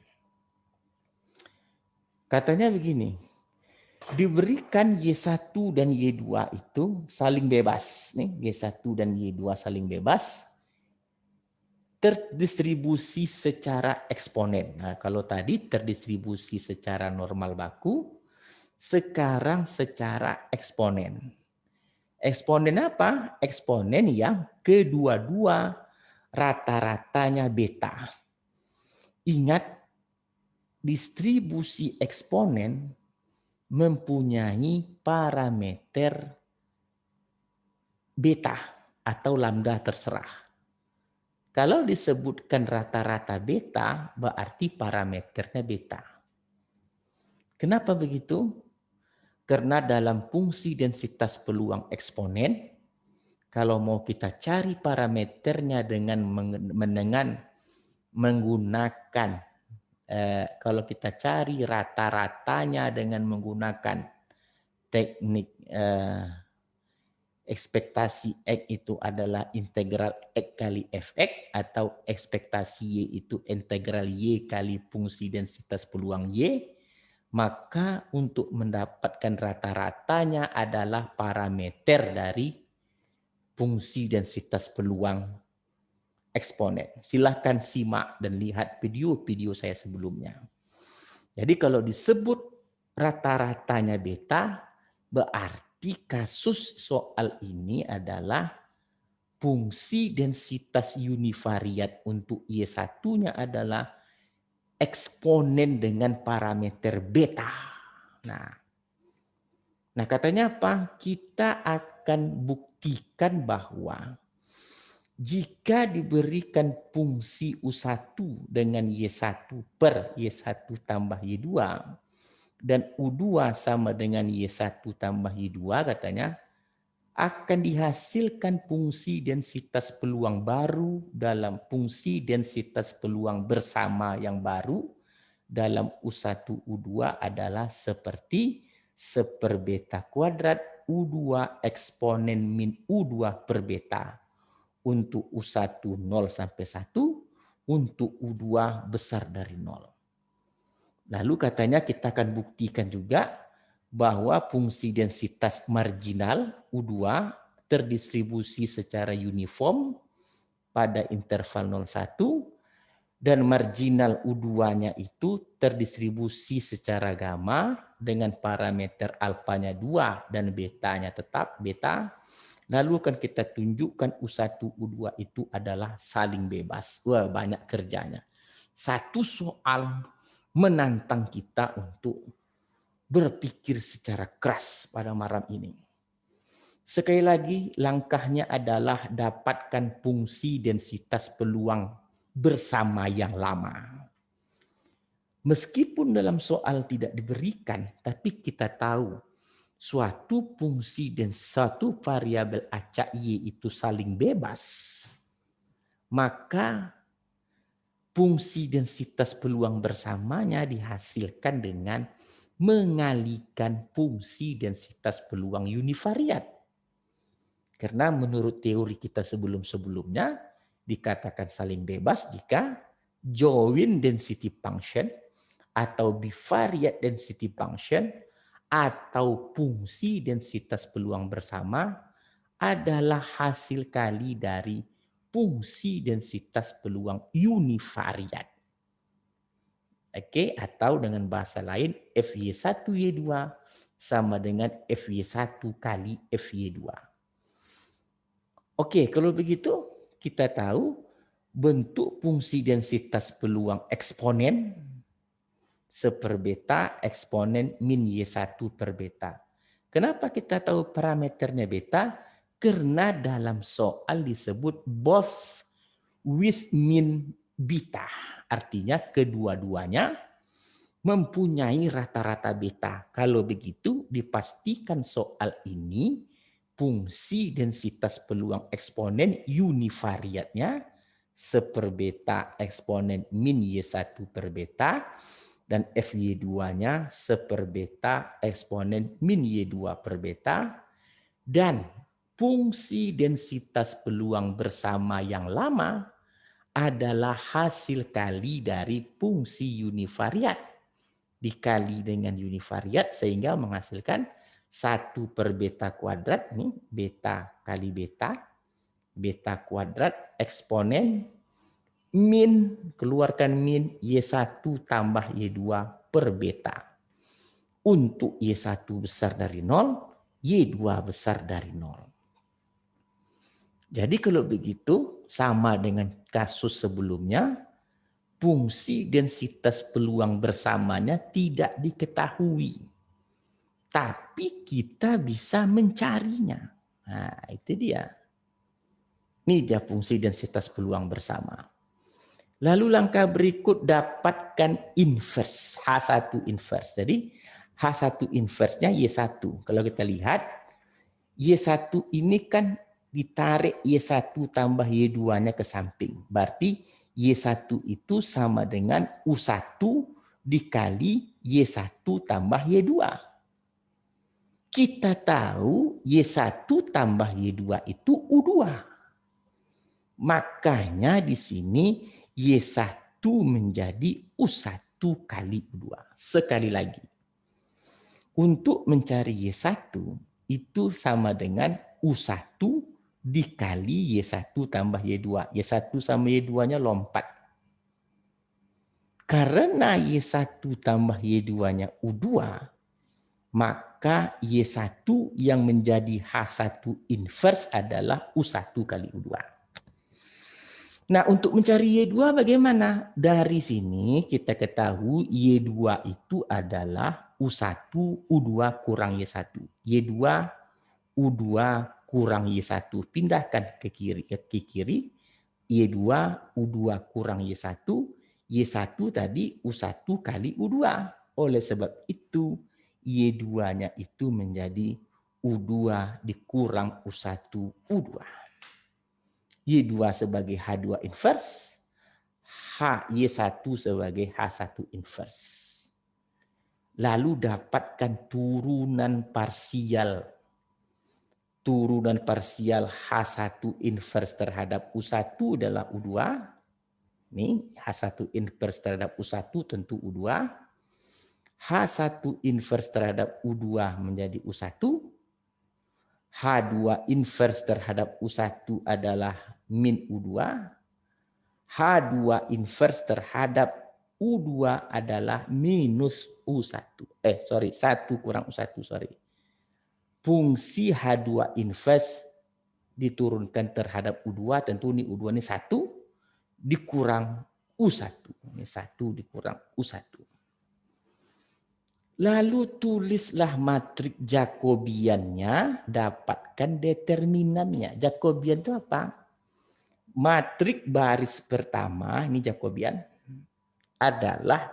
A: Katanya begini, diberikan Y1 dan Y2 itu saling bebas. Nih, Y1 dan Y2 saling bebas. Terdistribusi secara eksponen. Nah, kalau tadi terdistribusi secara normal baku, sekarang secara eksponen. Eksponen apa? Eksponen yang kedua-dua rata-ratanya beta. Ingat, distribusi eksponen mempunyai parameter beta atau lambda terserah. Kalau disebutkan rata-rata beta, berarti parameternya beta. Kenapa begitu? Karena dalam fungsi densitas peluang eksponen, kalau mau kita cari parameternya dengan menggunakan, kalau kita cari rata-ratanya dengan menggunakan teknik ekspektasi X itu adalah integral X kali Fx, atau ekspektasi Y itu integral Y kali fungsi densitas peluang Y, maka untuk mendapatkan rata-ratanya adalah parameter dari fungsi densitas peluang eksponen. Silahkan simak dan lihat video-video saya sebelumnya. Jadi kalau disebut rata-ratanya beta, berarti kasus soal ini adalah fungsi densitas univariat untuk Y1-nya adalah eksponen dengan parameter beta. Nah, katanya apa? Kita akan buktikan bahwa jika diberikan fungsi U1 dengan Y1 per Y1 tambah Y2, dan U2 sama dengan Y1 tambah Y2, katanya akan dihasilkan fungsi densitas peluang baru dalam fungsi densitas peluang bersama yang baru dalam U1 U2 adalah seperti 1 per beta kuadrat U2 eksponen min U2 per beta. Untuk U1 0 sampai 1, untuk U2 besar dari 0. Lalu katanya kita akan buktikan juga bahwa fungsi densitas marginal U2 terdistribusi secara uniform pada interval 0,1 dan marginal U2-nya itu terdistribusi secara gamma dengan parameter alfanya 2 dan betanya tetap beta. Lalu akan kita tunjukkan U1 U2 itu adalah saling bebas. Wah, banyak kerjanya. Satu soal menantang kita untuk berpikir secara keras pada malam ini. Sekali lagi, langkahnya adalah dapatkan fungsi densitas peluang bersama yang lama. Meskipun dalam soal tidak diberikan, tapi kita tahu suatu fungsi dan suatu variabel acak Y itu saling bebas, maka fungsi densitas peluang bersamanya dihasilkan dengan mengalihkan fungsi densitas peluang univariat. Karena menurut teori kita sebelum-sebelumnya dikatakan saling bebas jika join density function atau bivariate density function atau fungsi densitas peluang bersama adalah hasil kali dari fungsi densitas peluang univariat. Oke, atau dengan bahasa lain FY1Y2 sama dengan FY1 kali FY2. Oke, kalau begitu kita tahu bentuk fungsi densitas peluang eksponen seper beta eksponen min Y1 per beta. Kenapa kita tahu parameternya beta? Karena dalam soal disebut both with min beta. Artinya kedua-duanya mempunyai rata-rata beta. Kalau begitu dipastikan soal ini fungsi densitas peluang eksponen univariatnya seper beta eksponen min Y1 per beta dan FY2-nya seper beta eksponen min Y2 per beta dan fungsi densitas peluang bersama yang lama adalah hasil kali dari fungsi univariat dikali dengan univariat sehingga menghasilkan 1 per beta kuadrat nih, beta kali beta, beta kuadrat eksponen min, keluarkan min Y1 tambah Y2 per beta. Untuk Y1 besar dari 0, Y2 besar dari 0. Jadi kalau begitu sama dengan kasus sebelumnya, fungsi densitas peluang bersamanya tidak diketahui. Tapi kita bisa mencarinya. Nah, itu dia. Ini dia fungsi densitas peluang bersama. Lalu langkah berikut dapatkan inverse, H1 inverse. Jadi H1 inverse-nya Y1. Kalau kita lihat, Y1 ini kan ditarik Y1 tambah Y2-nya ke samping. Berarti Y1 itu sama dengan U1 dikali Y1 tambah Y2. Kita tahu Y1 tambah Y2 itu U2. Makanya di sini Y1 menjadi U1 kali U2. Sekali lagi. Untuk mencari Y1 itu sama dengan U1 dikali Y1 tambah Y2. Y1 sama Y2-nya lompat. Karena Y1 tambah Y2-nya U2, maka Y1 yang menjadi H1 inverse adalah U1 kali U2. Nah, untuk mencari Y2 bagaimana? Dari sini kita ketahui Y2 itu adalah U1 U2 kurang Y1. Y2 U2 kurang Y1. Pindahkan ke kiri. Y2 U2 kurang Y1. Y1 tadi U1 kali U2. Oleh sebab itu Y2-nya itu menjadi U2 dikurang U1 U2. Y2 sebagai H2 inverse, Y1 sebagai H1 inverse. Lalu dapatkan turunan parsial. Turunan parsial H1 inverse terhadap U1 adalah U2. Nih, H1 inverse terhadap U1 tentu U2. H1 inverse terhadap U2 menjadi U1. H2 inverse terhadap U1 adalah min U2. H2 inverse terhadap U2 adalah minus U1. 1 kurang U1, sorry. Fungsi H2 inverse diturunkan terhadap U2, tentu ini U2 ini 1 dikurang U1. Ini 1 dikurang U1. Lalu tulislah matrik Jacobiannya, dapatkan determinannya. Jacobian itu apa? Matrik baris pertama, ini Jacobian, adalah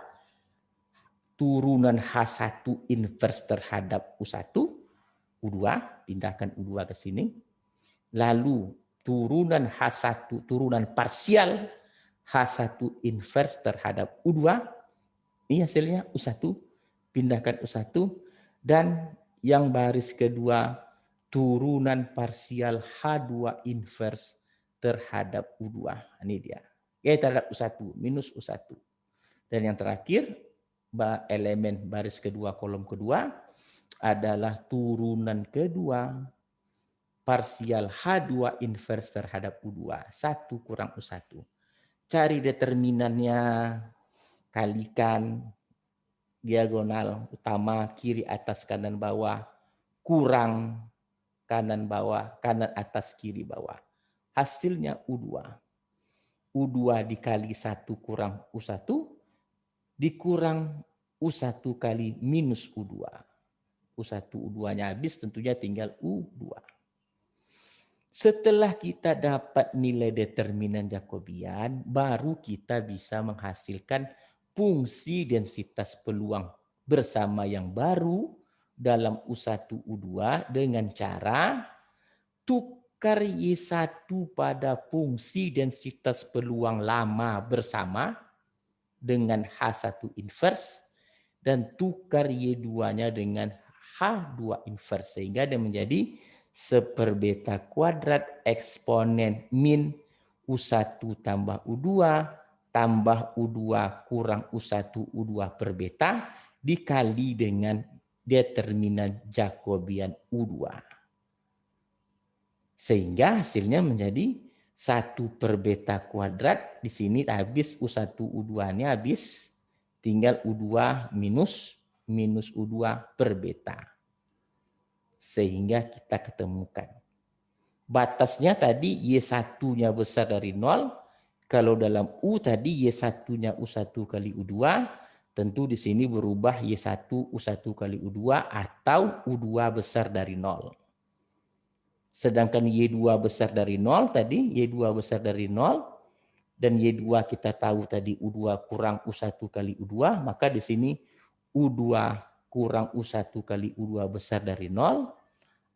A: turunan H1 inverse terhadap U1, U2, pindahkan U2 ke sini. Lalu turunan H1, turunan parsial H1 inverse terhadap U2, ini hasilnya U1, pindahkan U1, dan yang baris kedua turunan parsial H2 inverse terhadap U2. Ini dia. Terhadap U1, minus U1. Dan yang terakhir elemen baris kedua kolom kedua adalah turunan kedua parsial H2 inverse terhadap U2. 1 kurang U1. Cari determinannya, kalikan diagonal utama kiri atas kanan bawah, kurang kanan bawah, kanan atas kiri bawah. Hasilnya U2. U2 dikali 1 kurang U1 dikurang U1 kali minus U2. U1 U2-nya habis, tentunya tinggal U2. Setelah kita dapat nilai determinan Jacobian, baru kita bisa menghasilkan fungsi densitas peluang bersama yang baru dalam U1 U2 dengan cara tukar Y1 pada fungsi densitas peluang lama bersama dengan H1 inverse dan tukar Y2-nya dengan H2 inverse sehingga dia menjadi 1 beta kuadrat eksponen min U1 tambah U2 tambah U2 kurang U1 U2 per beta dikali dengan determinan Jacobian U2. Sehingga hasilnya menjadi 1 per beta kuadrat. Di sini habis U1 U2-nya habis, tinggal U2 minus U2 per beta. Sehingga kita ketemukan. Batasnya tadi Y1-nya besar dari 0. Kalau dalam U tadi Y1-nya U1 kali U2, tentu di sini berubah Y1 U1 kali U2 atau U2 besar dari 0. Sedangkan Y2 besar dari 0 tadi, Y2 besar dari 0, dan Y2 kita tahu tadi U2 kurang U1 kali U2, maka di sini U2 kurang U1 kali U2 besar dari 0,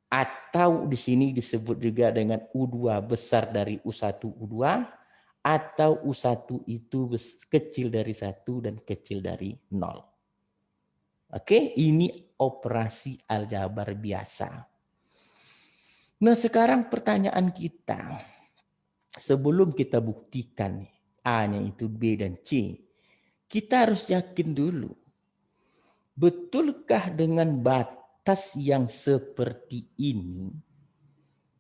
A: atau di sini disebut juga dengan U2 besar dari U1 U2, atau U1 itu kecil dari 1 dan kecil dari 0. Oke, ini operasi aljabar biasa. Nah, sekarang pertanyaan kita, sebelum kita buktikan A-nya itu B dan C, kita harus yakin dulu, betulkah dengan batas yang seperti ini,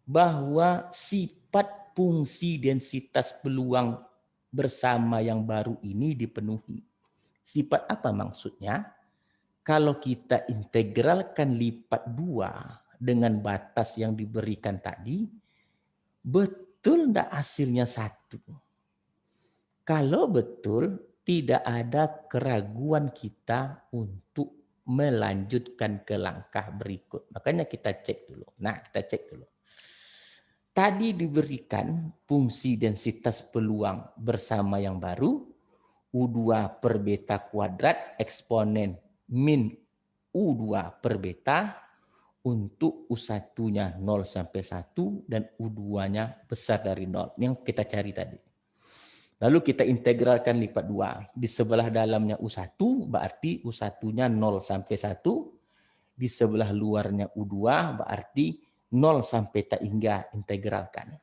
A: bahwa sifat fungsi densitas peluang bersama yang baru ini dipenuhi. Sifat apa maksudnya? Kalau kita integralkan lipat 2 dengan batas yang diberikan tadi, betul enggak hasilnya 1? Kalau betul, tidak ada keraguan kita untuk melanjutkan ke langkah berikut. Makanya kita cek dulu. Nah, kita cek dulu. Tadi diberikan fungsi densitas peluang bersama yang baru, U2 per beta kuadrat eksponen min U2 per beta, untuk U1-nya 0 sampai 1 dan U2-nya besar dari 0. Yang kita cari tadi. Lalu kita integralkan lipat 2. Di sebelah dalamnya U1 berarti U1-nya 0 sampai 1. Di sebelah luarnya U2 berarti 0 sampai tak hingga integralkan.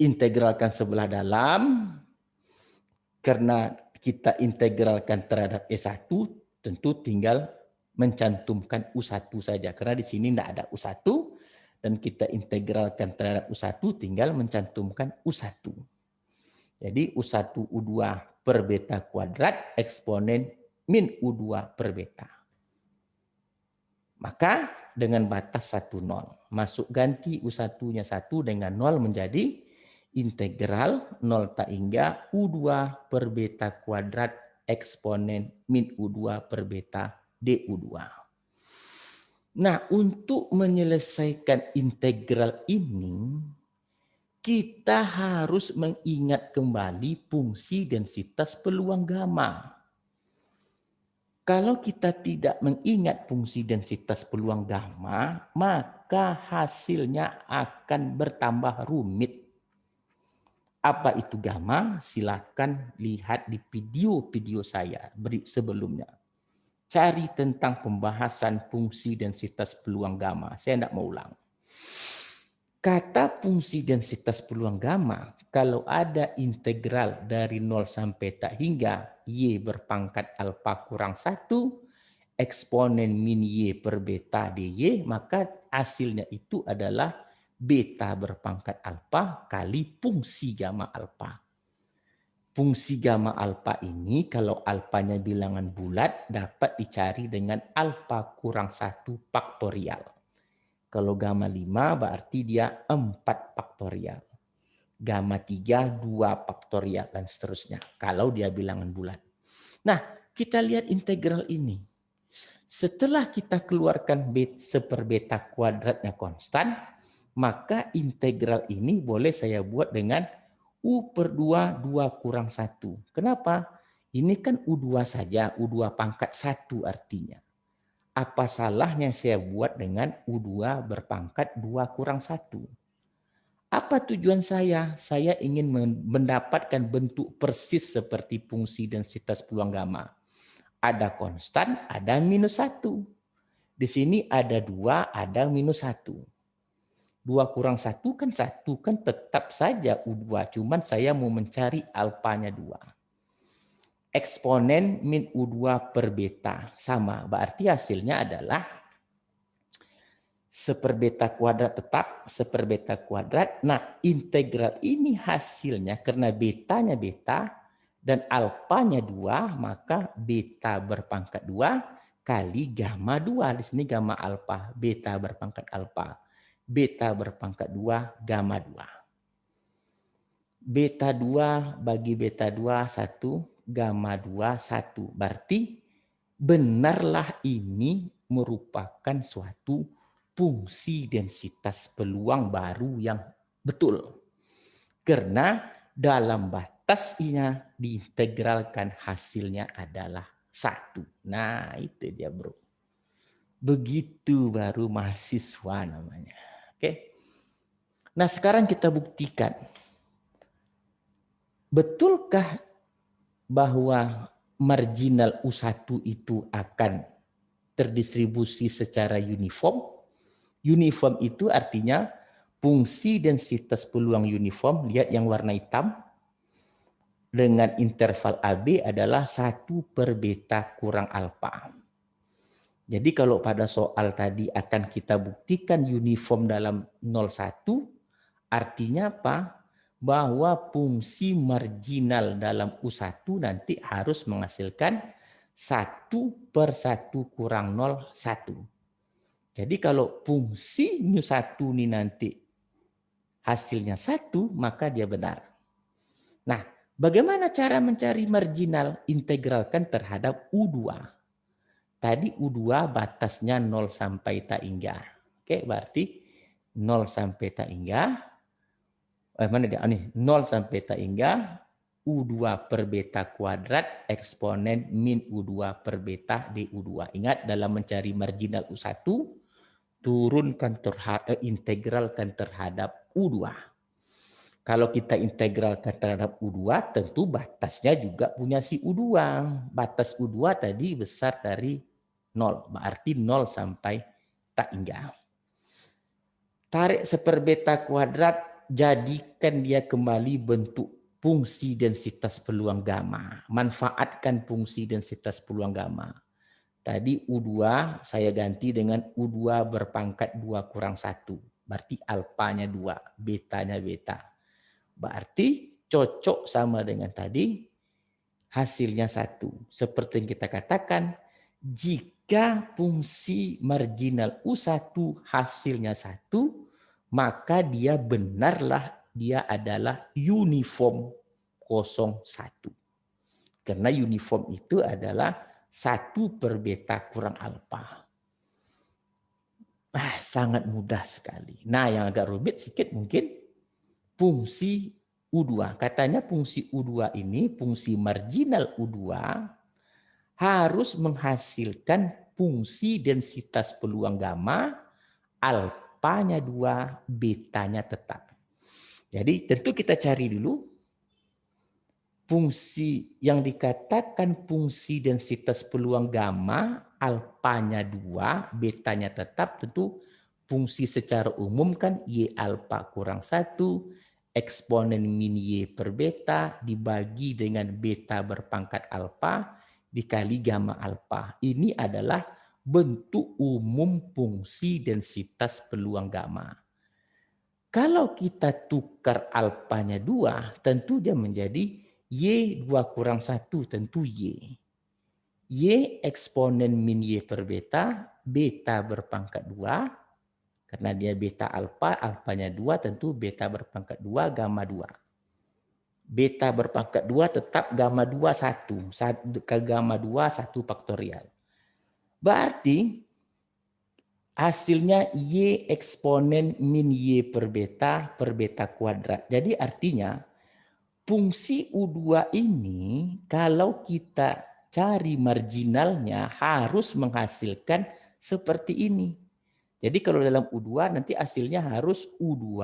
A: Integralkan sebelah dalam. Karena kita integralkan terhadap E1, tentu tinggal mencantumkan U1 saja. Karena di sini tidak ada U1 dan kita integralkan terhadap U1 tinggal mencantumkan U1. Jadi U1 U2 per beta kuadrat eksponen min U2 per beta. Maka dengan batas 1, 0. Masuk ganti U1-nya 1 dengan 0 menjadi integral 0 tak hingga U2 per beta kuadrat eksponen min U2 per beta DU2. Nah, untuk menyelesaikan integral ini, kita harus mengingat kembali fungsi densitas peluang gamma. Kalau kita tidak mengingat fungsi densitas peluang gamma, maka hasilnya akan bertambah rumit. Apa itu gamma? Silakan lihat di video-video saya sebelumnya. Cari tentang pembahasan fungsi densitas peluang gamma. Saya tidak mau ulang. Kata fungsi densitas peluang gamma, kalau ada integral dari 0 sampai tak hingga Y berpangkat alfa kurang 1, eksponen min Y per beta dy, maka hasilnya itu adalah beta berpangkat alfa kali fungsi gamma alfa. Fungsi gamma alfa ini kalau alfanya bilangan bulat dapat dicari dengan alfa kurang 1 faktorial. Kalau gamma 5 berarti dia 4 faktorial. Gamma 3 2 faktorial dan seterusnya. Kalau dia bilangan bulat. Nah, kita lihat integral ini. Setelah kita keluarkan seper beta kuadratnya konstan, maka integral ini boleh saya buat dengan U per 2, 2 kurang 1. Kenapa? Ini kan U2 saja, U2 pangkat 1 artinya. Apa salahnya saya buat dengan U2 berpangkat 2 kurang 1? Apa tujuan saya? Saya ingin mendapatkan bentuk persis seperti fungsi densitas peluang gamma. Ada konstan, ada minus 1. Di sini ada 2, ada minus 1. 2 kurang 1 kan 1 kan tetap saja U2. Cuman saya mau mencari alfanya 2. Eksponen min U2 per beta sama. Berarti hasilnya adalah seper beta kuadrat tetap, seper beta kuadrat. Nah, integral ini hasilnya karena betanya beta dan alfanya 2, maka beta berpangkat 2 kali gamma 2. Di sini gamma alfa, beta berpangkat alfa. Beta berpangkat 2, gamma 2. Beta 2 bagi beta 2, 1. Gamma 2, 1. Berarti benarlah ini merupakan suatu fungsi densitas peluang baru yang betul. Karena dalam batasnya diintegralkan hasilnya adalah 1. Nah itu dia bro. Begitu baru mahasiswa namanya. Oke. Nah sekarang kita buktikan. Betulkah bahwa marginal U1 itu akan terdistribusi secara uniform? Uniform itu artinya fungsi densitas peluang uniform, lihat yang warna hitam, dengan interval AB adalah 1 per beta kurang alfa. Jadi kalau pada soal tadi akan kita buktikan uniform dalam 01, artinya apa? Bahwa fungsi marginal dalam U1 nanti harus menghasilkan 1 per 1 kurang 0, 1. Jadi kalau fungsi mu1 ini nanti hasilnya 1, maka dia benar. Nah, bagaimana cara mencari marginal? Integralkan terhadap U2. Tadi U2 batasnya 0 sampai tak hingga. Oke, berarti 0 sampai tak hingga. Mana dia? Nih, 0 sampai tak hingga U2 per beta kuadrat eksponen min U2 per beta DU2. Ingat dalam mencari marginal U1, turunkan integralkan terhadap U2. Kalau kita integralkan terhadap U2, tentu batasnya juga punya si U2. Batas U2 tadi besar dari 0, berarti 0 sampai tak hingga. Tarik seper beta kuadrat, jadikan dia kembali bentuk fungsi densitas peluang gamma. Manfaatkan fungsi densitas peluang gamma. Tadi U2 saya ganti dengan U2 berpangkat 2 kurang 1. Berarti alfanya 2, betanya beta. Berarti cocok sama dengan tadi, hasilnya 1. Seperti yang kita katakan, jika fungsi marginal U1 hasilnya 1, maka dia benarlah dia adalah uniform 01. Karena uniform itu adalah 1 per beta kurang alfa. Sangat mudah sekali. Nah, yang agak rumit sedikit mungkin fungsi U2. Katanya fungsi U2 ini, fungsi marginal U2 harus menghasilkan fungsi densitas peluang gamma, alfanya 2, betanya tetap. Jadi tentu kita cari dulu fungsi yang dikatakan fungsi densitas peluang gamma, alfanya 2, betanya tetap, tentu fungsi secara umum kan Y alfa kurang 1, eksponen min Y per beta dibagi dengan beta berpangkat alfa dikali gamma alfa. Ini adalah bentuk umum fungsi densitas peluang gamma. Kalau kita tukar alfanya 2, tentu dia menjadi Y 2 kurang 1, tentu Y. Y eksponen min Y per beta, beta berpangkat 2, karena dia beta alfa, alfanya 2, tentu beta berpangkat 2, gamma 2. Beta berpangkat 2 tetap gamma 2 1, ke gamma 2 1 faktorial. Berarti hasilnya Y eksponen min Y per beta kuadrat. Jadi artinya fungsi U2 ini kalau kita cari marginalnya harus menghasilkan seperti ini. Jadi kalau dalam U2 nanti hasilnya harus U2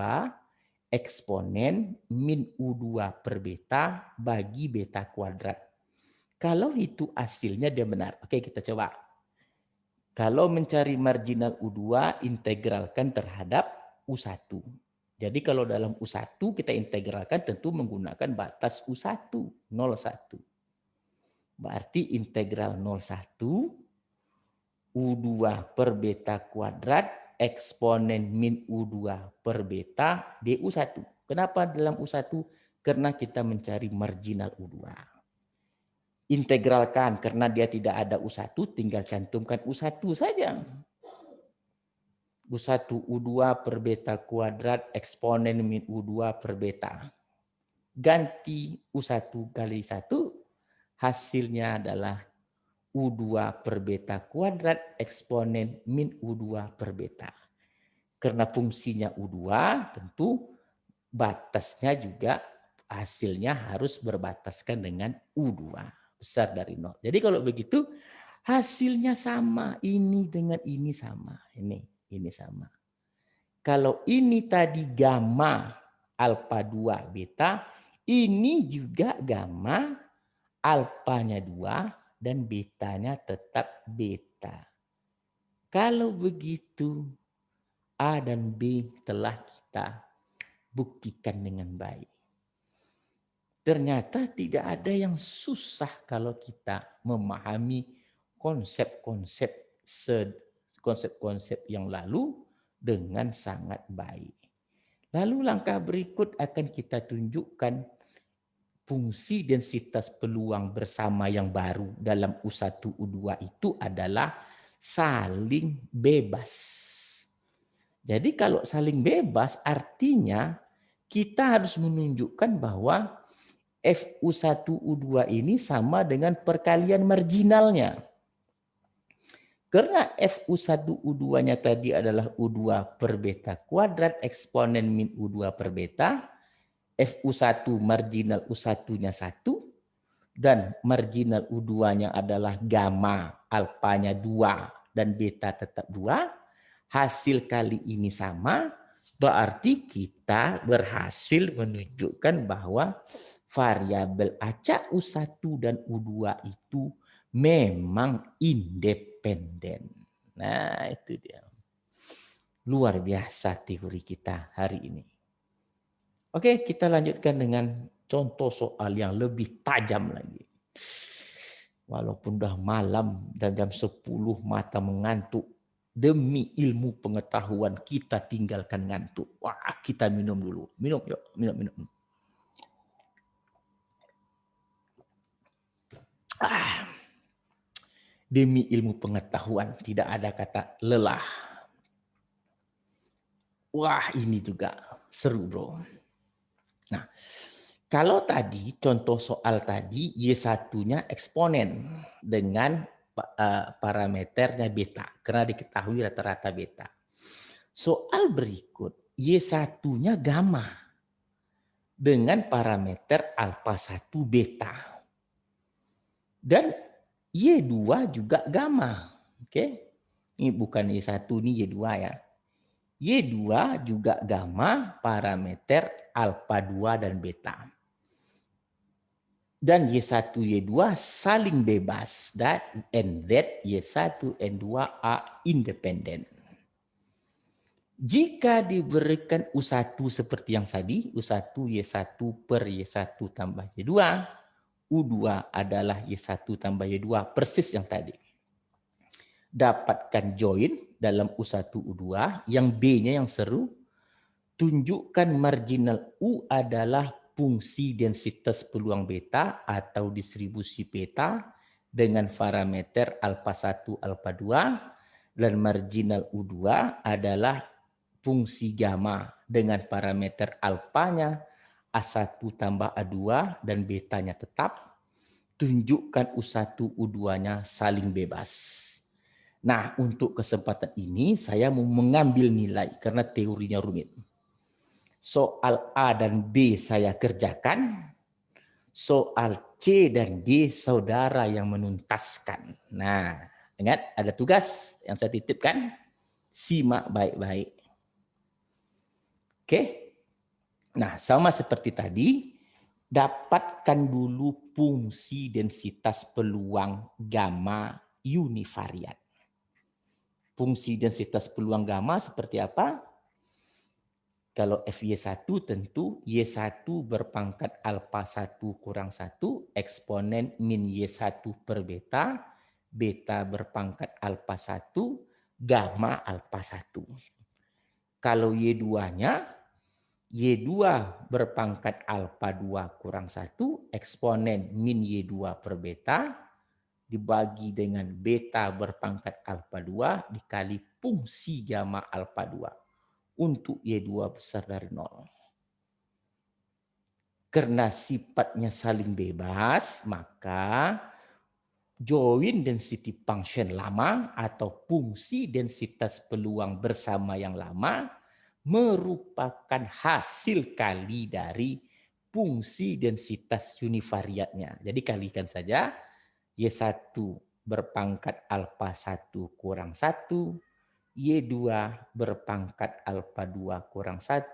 A: eksponen min U2 per beta bagi beta kuadrat. Kalau itu hasilnya dia benar. Oke, kita coba. Kalau mencari marginal U2, integralkan terhadap U1. Jadi kalau dalam U1 kita integralkan tentu menggunakan batas U1, 0,1. Berarti integral 0,1 U2 per beta kuadrat eksponen min U2 per beta DU1. Kenapa dalam U1? Karena kita mencari marginal U2. Integralkan karena dia tidak ada U1, tinggal cantumkan U1 saja. U1 U2 per beta kuadrat eksponen min U2 per beta. Ganti U1 kali 1, hasilnya adalah U2 per beta kuadrat eksponen min U2 per beta. Karena fungsinya U2, tentu batasnya juga hasilnya harus berbataskan dengan U2 besar dari 0. Jadi kalau begitu hasilnya sama, ini dengan ini sama, ini sama. Kalau ini tadi gamma alfa 2 beta, ini juga gamma alfanya 2 dan betanya tetap beta. Kalau begitu A dan B telah kita buktikan dengan baik. Ternyata tidak ada yang susah kalau kita memahami konsep-konsep yang lalu dengan sangat baik. Lalu langkah berikut akan kita tunjukkan fungsi densitas peluang bersama yang baru dalam U1 U2 itu adalah saling bebas. Jadi kalau saling bebas artinya kita harus menunjukkan bahwa FU1 U2 ini sama dengan perkalian marginalnya. Karena FU1 U2-nya tadi adalah U2 per beta kuadrat eksponen min U2 per beta. FU1 marginal U1-nya 1 dan marginal U2-nya adalah gamma alfanya 2 dan beta tetap 2. Hasil kali ini sama, berarti kita berhasil menunjukkan bahwa variabel acak U1 dan U2 itu memang independen. Nah, itu dia. Luar biasa teori kita hari ini. Oke, kita lanjutkan dengan contoh soal yang lebih tajam lagi. Walaupun udah malam dan jam 10 mata mengantuk, demi ilmu pengetahuan kita tinggalkan ngantuk. Wah, kita minum dulu. Minum, yuk. Minum. Demi ilmu pengetahuan tidak ada kata lelah. Wah, ini juga seru, bro. Nah, kalau tadi contoh soal tadi Y1-nya eksponen dengan parameternya beta karena diketahui rata-rata beta. Soal berikut Y1-nya gamma dengan parameter alfa 1 beta. Dan Y2 juga gamma. Oke. Ini bukan Y1, ini Y2 ya. Y2 juga gamma parameter alfa 2 dan beta. Dan Y1, Y2 saling bebas. And that Y1, N2 are independent. Jika diberikan U1 seperti yang tadi, U1 Y1 per Y1 tambah Y2, U2 adalah Y1 tambah Y2 persis yang tadi. Dapatkan join dalam U1 U2, yang B-nya yang seru, tunjukkan marginal U adalah fungsi densitas peluang beta atau distribusi beta dengan parameter alfa 1, alfa 2, dan marginal U2 adalah fungsi gamma dengan parameter alfanya A1 tambah A2 dan betanya tetap. Tunjukkan U1, U2-nya saling bebas. Nah, untuk kesempatan ini saya mau mengambil nilai karena teorinya rumit. Soal A dan B saya kerjakan. Soal C dan D saudara yang menuntaskan. Nah, ingat ada tugas yang saya titipkan. Simak baik-baik. Oke. Nah, sama seperti tadi, dapatkan dulu fungsi densitas peluang gamma univariat. Fungsi densitas peluang gamma seperti apa? Kalau FY1 tentu Y1 berpangkat alfa 1 kurang 1 eksponen min Y1 per beta, beta berpangkat alfa 1, gamma alfa 1. Kalau Y2-nya, Y2 berpangkat alfa 2 kurang 1, eksponen min Y2 per beta, dibagi dengan beta berpangkat alfa 2 dikali fungsi gamma alfa 2. Untuk Y2 besar dari 0. Karena sifatnya saling bebas, maka join density function lama atau fungsi densitas peluang bersama yang lama merupakan hasil kali dari fungsi densitas univariatnya. Jadi kalikan saja Y1 berpangkat alfa 1 kurang 1, Y2 berpangkat alfa 2 kurang 1,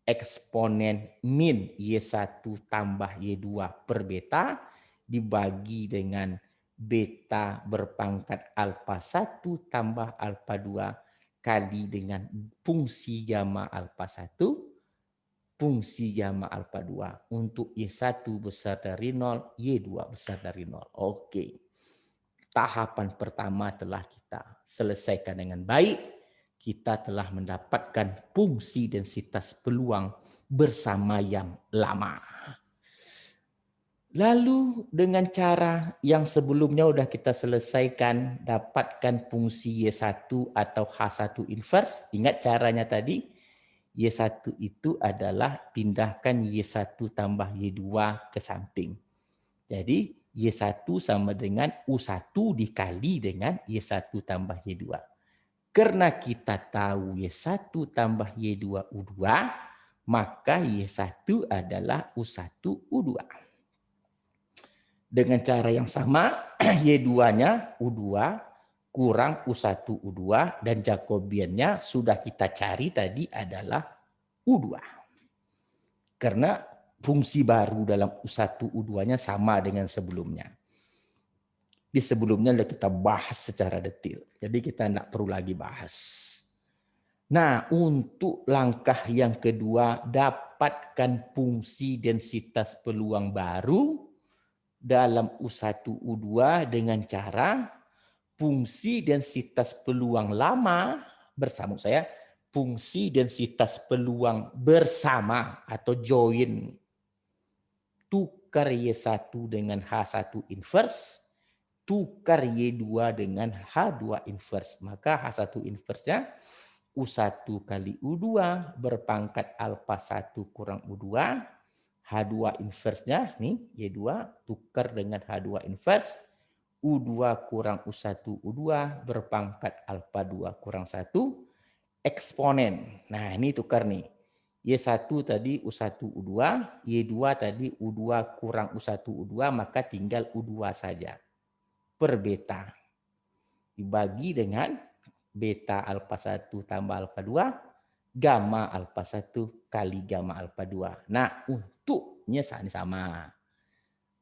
A: eksponen min Y1 tambah Y2 per beta, dibagi dengan beta berpangkat alfa 1 tambah alfa 2 kali dengan fungsi gamma alfa 1, fungsi gamma alfa 2. Untuk Y1 besar dari 0, Y2 besar dari 0. Oke. Tahapan pertama telah kita selesaikan dengan baik. Kita telah mendapatkan fungsi densitas peluang bersama yang lama. Lalu dengan cara yang sebelumnya sudah kita selesaikan, dapatkan fungsi Y1 atau H1 inverse. Ingat caranya tadi, Y1 itu adalah pindahkan Y1 tambah Y2 ke samping. Jadi Y1 sama dengan U1 dikali dengan Y1 tambah Y2. Karena kita tahu Y1 tambah Y2 U2, maka Y1 adalah U1 U2. Dengan cara yang sama, Y2-nya U2 kurang U1 U2 dan Jacobiannya sudah kita cari tadi adalah U2. Karena fungsi baru dalam U1 U2-nya sama dengan sebelumnya. Di sebelumnya kita bahas secara detail. Jadi kita tidak perlu lagi bahas. Nah, untuk langkah yang kedua, dapatkan fungsi densitas peluang baru dalam U1 U2 dengan cara fungsi densitas peluang lama bersama saya, fungsi densitas peluang bersama atau join, tukar Y1 dengan H1 inverse, tukar Y2 dengan H2 inverse. Maka H1 inverse-nya U1 kali U2 berpangkat alfa 1 kurang U2. H2 inverse-nya nih Y2 tukar dengan H2 inverse. U2 kurang U1 U2 berpangkat alfa 2 kurang 1. Eksponen. Nah ini tukar nih. Y1 tadi U1 U2. Y2 tadi U2 kurang U1 U2. Maka tinggal U2 saja. Per beta. Dibagi dengan beta alfa 1 tambah alfa 2. Gamma alfa 1 kali gamma alfa 2. Nah untuknya sama.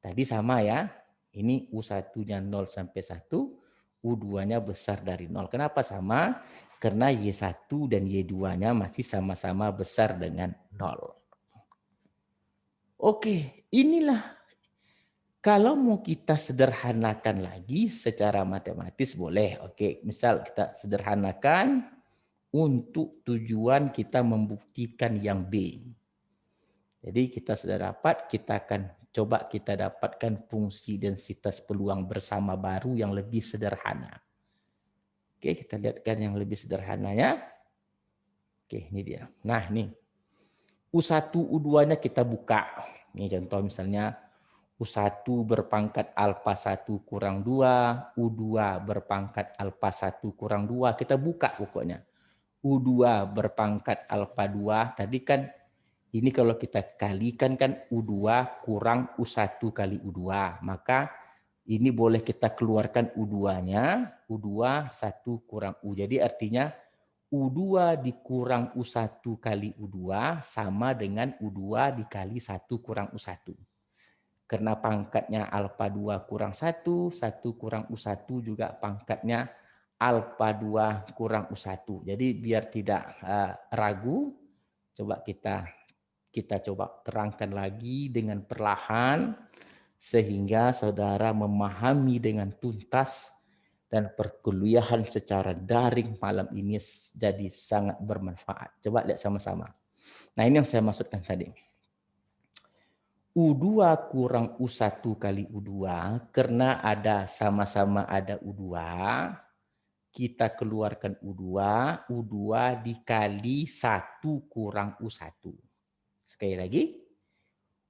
A: Tadi sama ya. Ini U1-nya 0 sampai 1. U2-nya besar dari 0. Kenapa sama? Karena Y1 dan Y2-nya masih sama-sama besar dengan 0. Oke, inilah kalau mau kita sederhanakan lagi secara matematis boleh. Oke, misal kita sederhanakan untuk tujuan kita membuktikan yang B. Jadi kita sudah dapat, kita akan coba kita dapatkan fungsi densitas peluang bersama baru yang lebih sederhana. Oke, kita lihatkan yang lebih sederhananya. Oke, ini dia. Nah, nih. U1, U2-nya kita buka. Ini contoh misalnya U1 berpangkat alfa 1 kurang 2, U2 berpangkat alfa 1 kurang 2. Kita buka pokoknya. U2 berpangkat alfa 2. Tadi kan ini kalau kita kalikan kan U2 kurang U1 kali U2. Maka ini boleh kita keluarkan U2-nya. U2 1 kurang U. Jadi artinya U2 dikurang U1 kali U2 sama dengan U2 dikali 1 kurang U1. Karena pangkatnya alfa 2 kurang 1, 1 kurang U1 juga pangkatnya alfa 2 kurang U1. Jadi biar tidak ragu, coba kita coba terangkan lagi dengan perlahan sehingga saudara memahami dengan tuntas dan perkuliahan secara daring malam ini jadi sangat bermanfaat. Coba lihat sama-sama. Nah, ini yang saya maksudkan tadi. U2 kurang U1 kali U2, karena ada sama-sama ada U2, kita keluarkan U2, U2 dikali 1 kurang U1. Sekali lagi,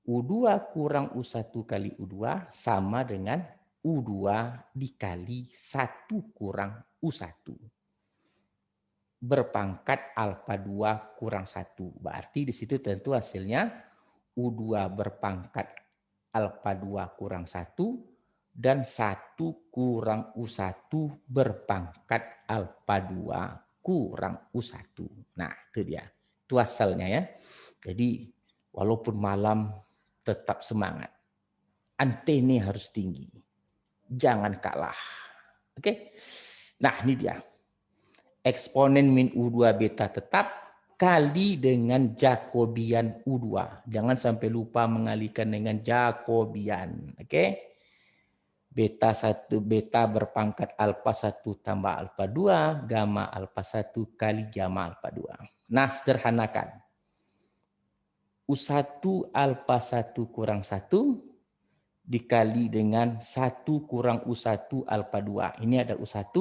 A: U2 kurang U1 kali U2 sama dengan U2 dikali 1 kurang U1. Berpangkat alfa 2 kurang 1. Berarti di situ tentu hasilnya U2 berpangkat alfa 2 kurang 1 dan 1 kurang U1 berpangkat alfa 2 kurang U1. Nah, itu dia. Itu asalnya ya. Jadi walaupun malam tetap semangat. Antene harus tinggi. Jangan kalah. Oke. Nah, ini dia. Eksponen min U2 beta tetap kali dengan Jacobian U2. Jangan sampai lupa mengalihkan dengan Jacobian. Oke. Beta 1 beta berpangkat alfa 1 tambah alfa 2, gamma alfa 1 kali gamma alfa 2. Nah, sederhanakan. U1 alfa 1 kurang 1 dikali dengan 1 kurang U1 alfa 2. Ini ada U1,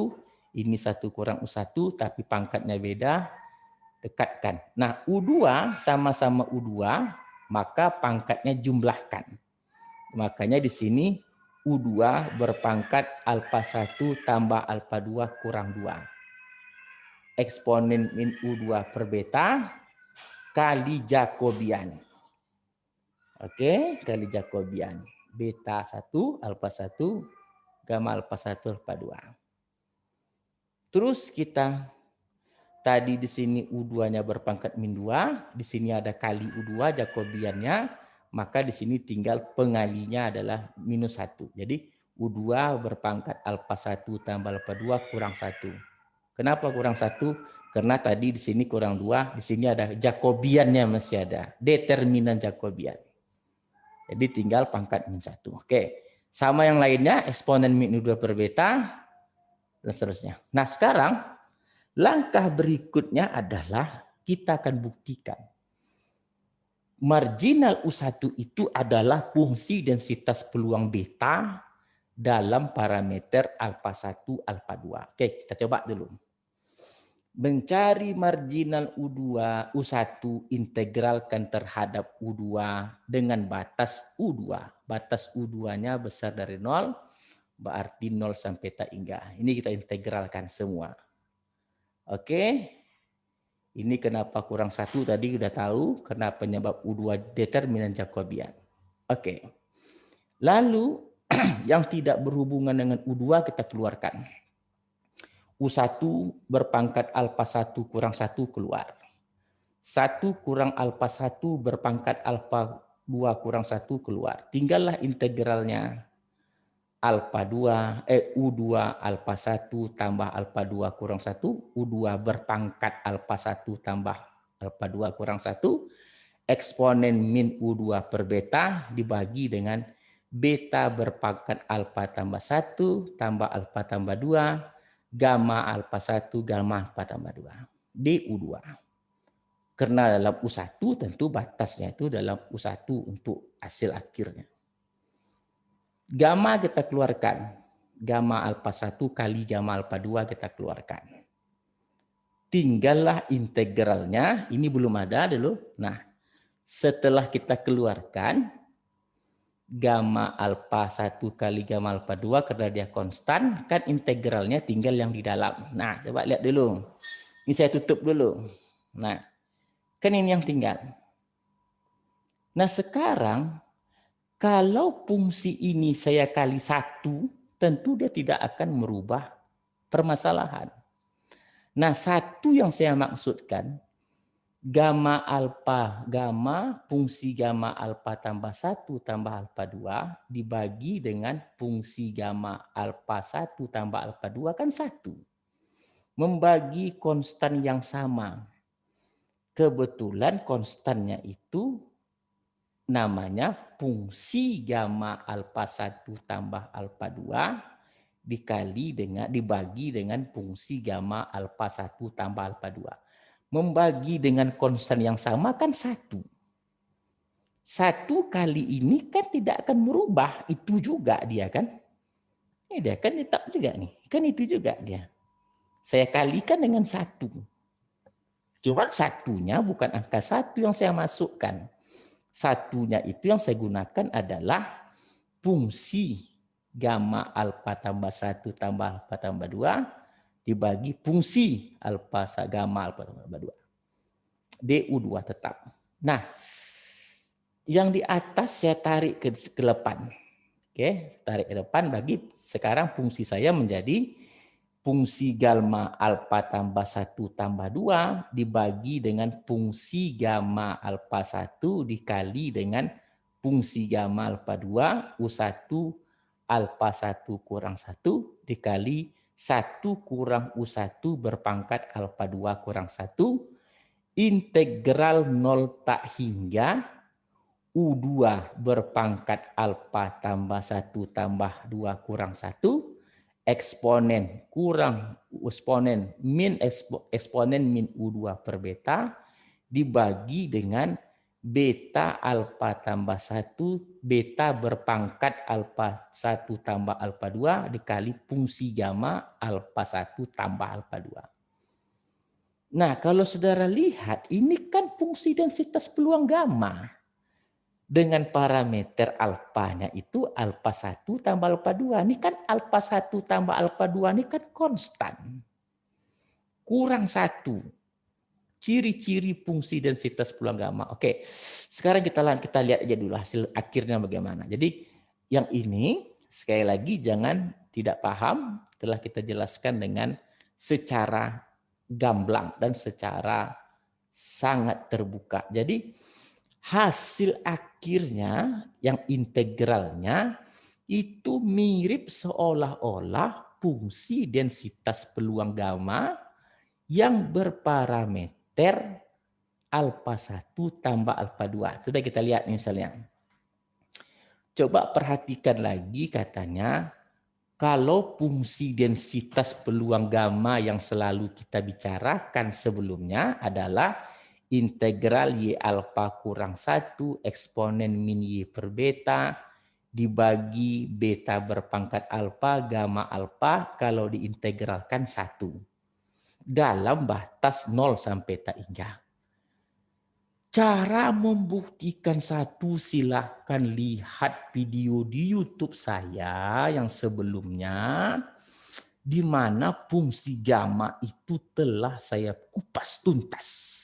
A: ini 1 kurang U1, tapi pangkatnya beda. Dekatkan. Nah, U2 sama-sama U2, maka pangkatnya jumlahkan. Makanya di sini U2 berpangkat alfa 1 tambah alfa 2 kurang 2. Eksponen min U2 per beta kali Jacobian. Oke, kali Jacobian. Beta 1, alfa 1, gamma alfa 1, alfa 2. Terus kita tadi di sini U2-nya berpangkat min 2, di sini ada kali U2 Jacobiannya, maka di sini tinggal pengalinya adalah minus 1. Jadi U2 berpangkat alfa 1 tambah alfa 2 kurang 1. Kenapa kurang 1? Karena tadi di sini kurang 2, di sini ada Jacobiannya masih ada, determinan Jacobian. Jadi tinggal pangkat min 1. Oke. Sama yang lainnya, eksponen min U2 per beta, dan seterusnya. Nah, sekarang langkah berikutnya adalah kita akan buktikan marginal U1 itu adalah fungsi densitas peluang beta dalam parameter alfa 1, alfa 2. Oke, kita coba dulu. Mencari marginal U2, U1 integralkan terhadap U2 dengan batas U2. Batas U2-nya besar dari 0, berarti 0 sampai tak hingga. Ini kita integralkan semua. Oke, ini kenapa kurang 1 tadi udah tahu, karena penyebab U2 determinan Jacobian. Oke, lalu yang tidak berhubungan dengan U2 kita keluarkan. U1 berpangkat alfa 1 kurang 1 keluar. 1 kurang alfa 1 berpangkat alfa 2 kurang 1 keluar. Tinggallah integralnya. alfa 2, U2 alfa 1 tambah alfa 2 kurang 1, U2 berpangkat alfa 1 tambah alfa 2 kurang 1, eksponen min U2 per beta dibagi dengan beta berpangkat alfa tambah 1 tambah alfa tambah 2, gamma alfa 1, gamma alfa tambah 2, DU2. Karena dalam U1 tentu batasnya itu dalam U1 untuk hasil akhirnya. Gamma kita keluarkan. Gamma alfa 1 kali gamma alfa 2 kita keluarkan. Tinggallah integralnya. Ini belum ada dulu. Nah, setelah kita keluarkan gamma alfa 1 kali gamma alfa 2 karena dia konstan, kan integralnya tinggal yang di dalam. Nah, coba lihat dulu. Ini saya tutup dulu. Nah, kan ini yang tinggal. Nah, sekarang kalau fungsi ini saya kali 1, tentu dia tidak akan merubah permasalahan. Nah, 1 yang saya maksudkan, gamma alfa, gamma, fungsi gamma alfa tambah 1 tambah alfa 2 dibagi dengan fungsi gamma alfa 1 tambah alfa 2 kan 1. Membagi konstan yang sama. Kebetulan konstannya itu namanya fungsi gamma alfa 1 tambah alfa 2 dibagi dengan fungsi gamma alfa 1 tambah alfa 2. Membagi dengan konstan yang sama kan 1. 1 kali ini kan tidak akan merubah, itu juga dia kan. Ini dia kan tetap juga nih, kan itu juga dia. Saya kalikan dengan 1. Cuma satunya bukan angka 1 yang saya masukkan. Satunya itu yang saya gunakan adalah fungsi gamma alfa tambah 1 tambah alfa tambah 2 dibagi fungsi alfa gamma alfa tambah 2. DU2 tetap. Nah, yang di atas saya tarik ke depan. Oke, tarik ke depan bagi sekarang fungsi saya menjadi fungsi gamma alfa tambah 1 tambah 2 dibagi dengan fungsi gamma alfa 1 dikali dengan fungsi gamma alfa 2 U1 alfa 1 kurang 1 dikali 1 kurang U1 berpangkat alfa 2 kurang 1 integral 0 tak hingga U2 berpangkat alfa tambah 1 tambah 2 kurang 1 eksponen min U2 per beta dibagi dengan beta alfa tambah 1 beta berpangkat alfa 1 tambah alfa 2 dikali fungsi gamma alfa 1 tambah alfa 2. Nah, kalau saudara lihat ini kan fungsi densitas peluang gamma. Dengan parameter alfanya itu alfa 1 tambah alfa 2. Ini kan alfa 1 tambah alfa 2 ini kan konstan. Kurang 1. Ciri-ciri fungsi densitas peluang gamma. Oke, sekarang kita lihat aja dulu hasil akhirnya bagaimana. Jadi yang ini sekali lagi jangan tidak paham, telah kita jelaskan dengan secara gamblang dan secara sangat terbuka. Jadi hasil akhirnya yang integralnya itu mirip seolah-olah fungsi densitas peluang gamma yang berparameter alfa 1 tambah alfa 2. Sudah kita lihat misalnya. Coba perhatikan lagi katanya, kalau fungsi densitas peluang gamma yang selalu kita bicarakan sebelumnya adalah integral Y alfa kurang 1 eksponen min Y per beta dibagi beta berpangkat alfa gamma alfa kalau diintegralkan 1 dalam batas 0 sampai tak hingga. Cara membuktikan satu silahkan lihat video di YouTube saya yang sebelumnya di mana fungsi gamma itu telah saya kupas tuntas.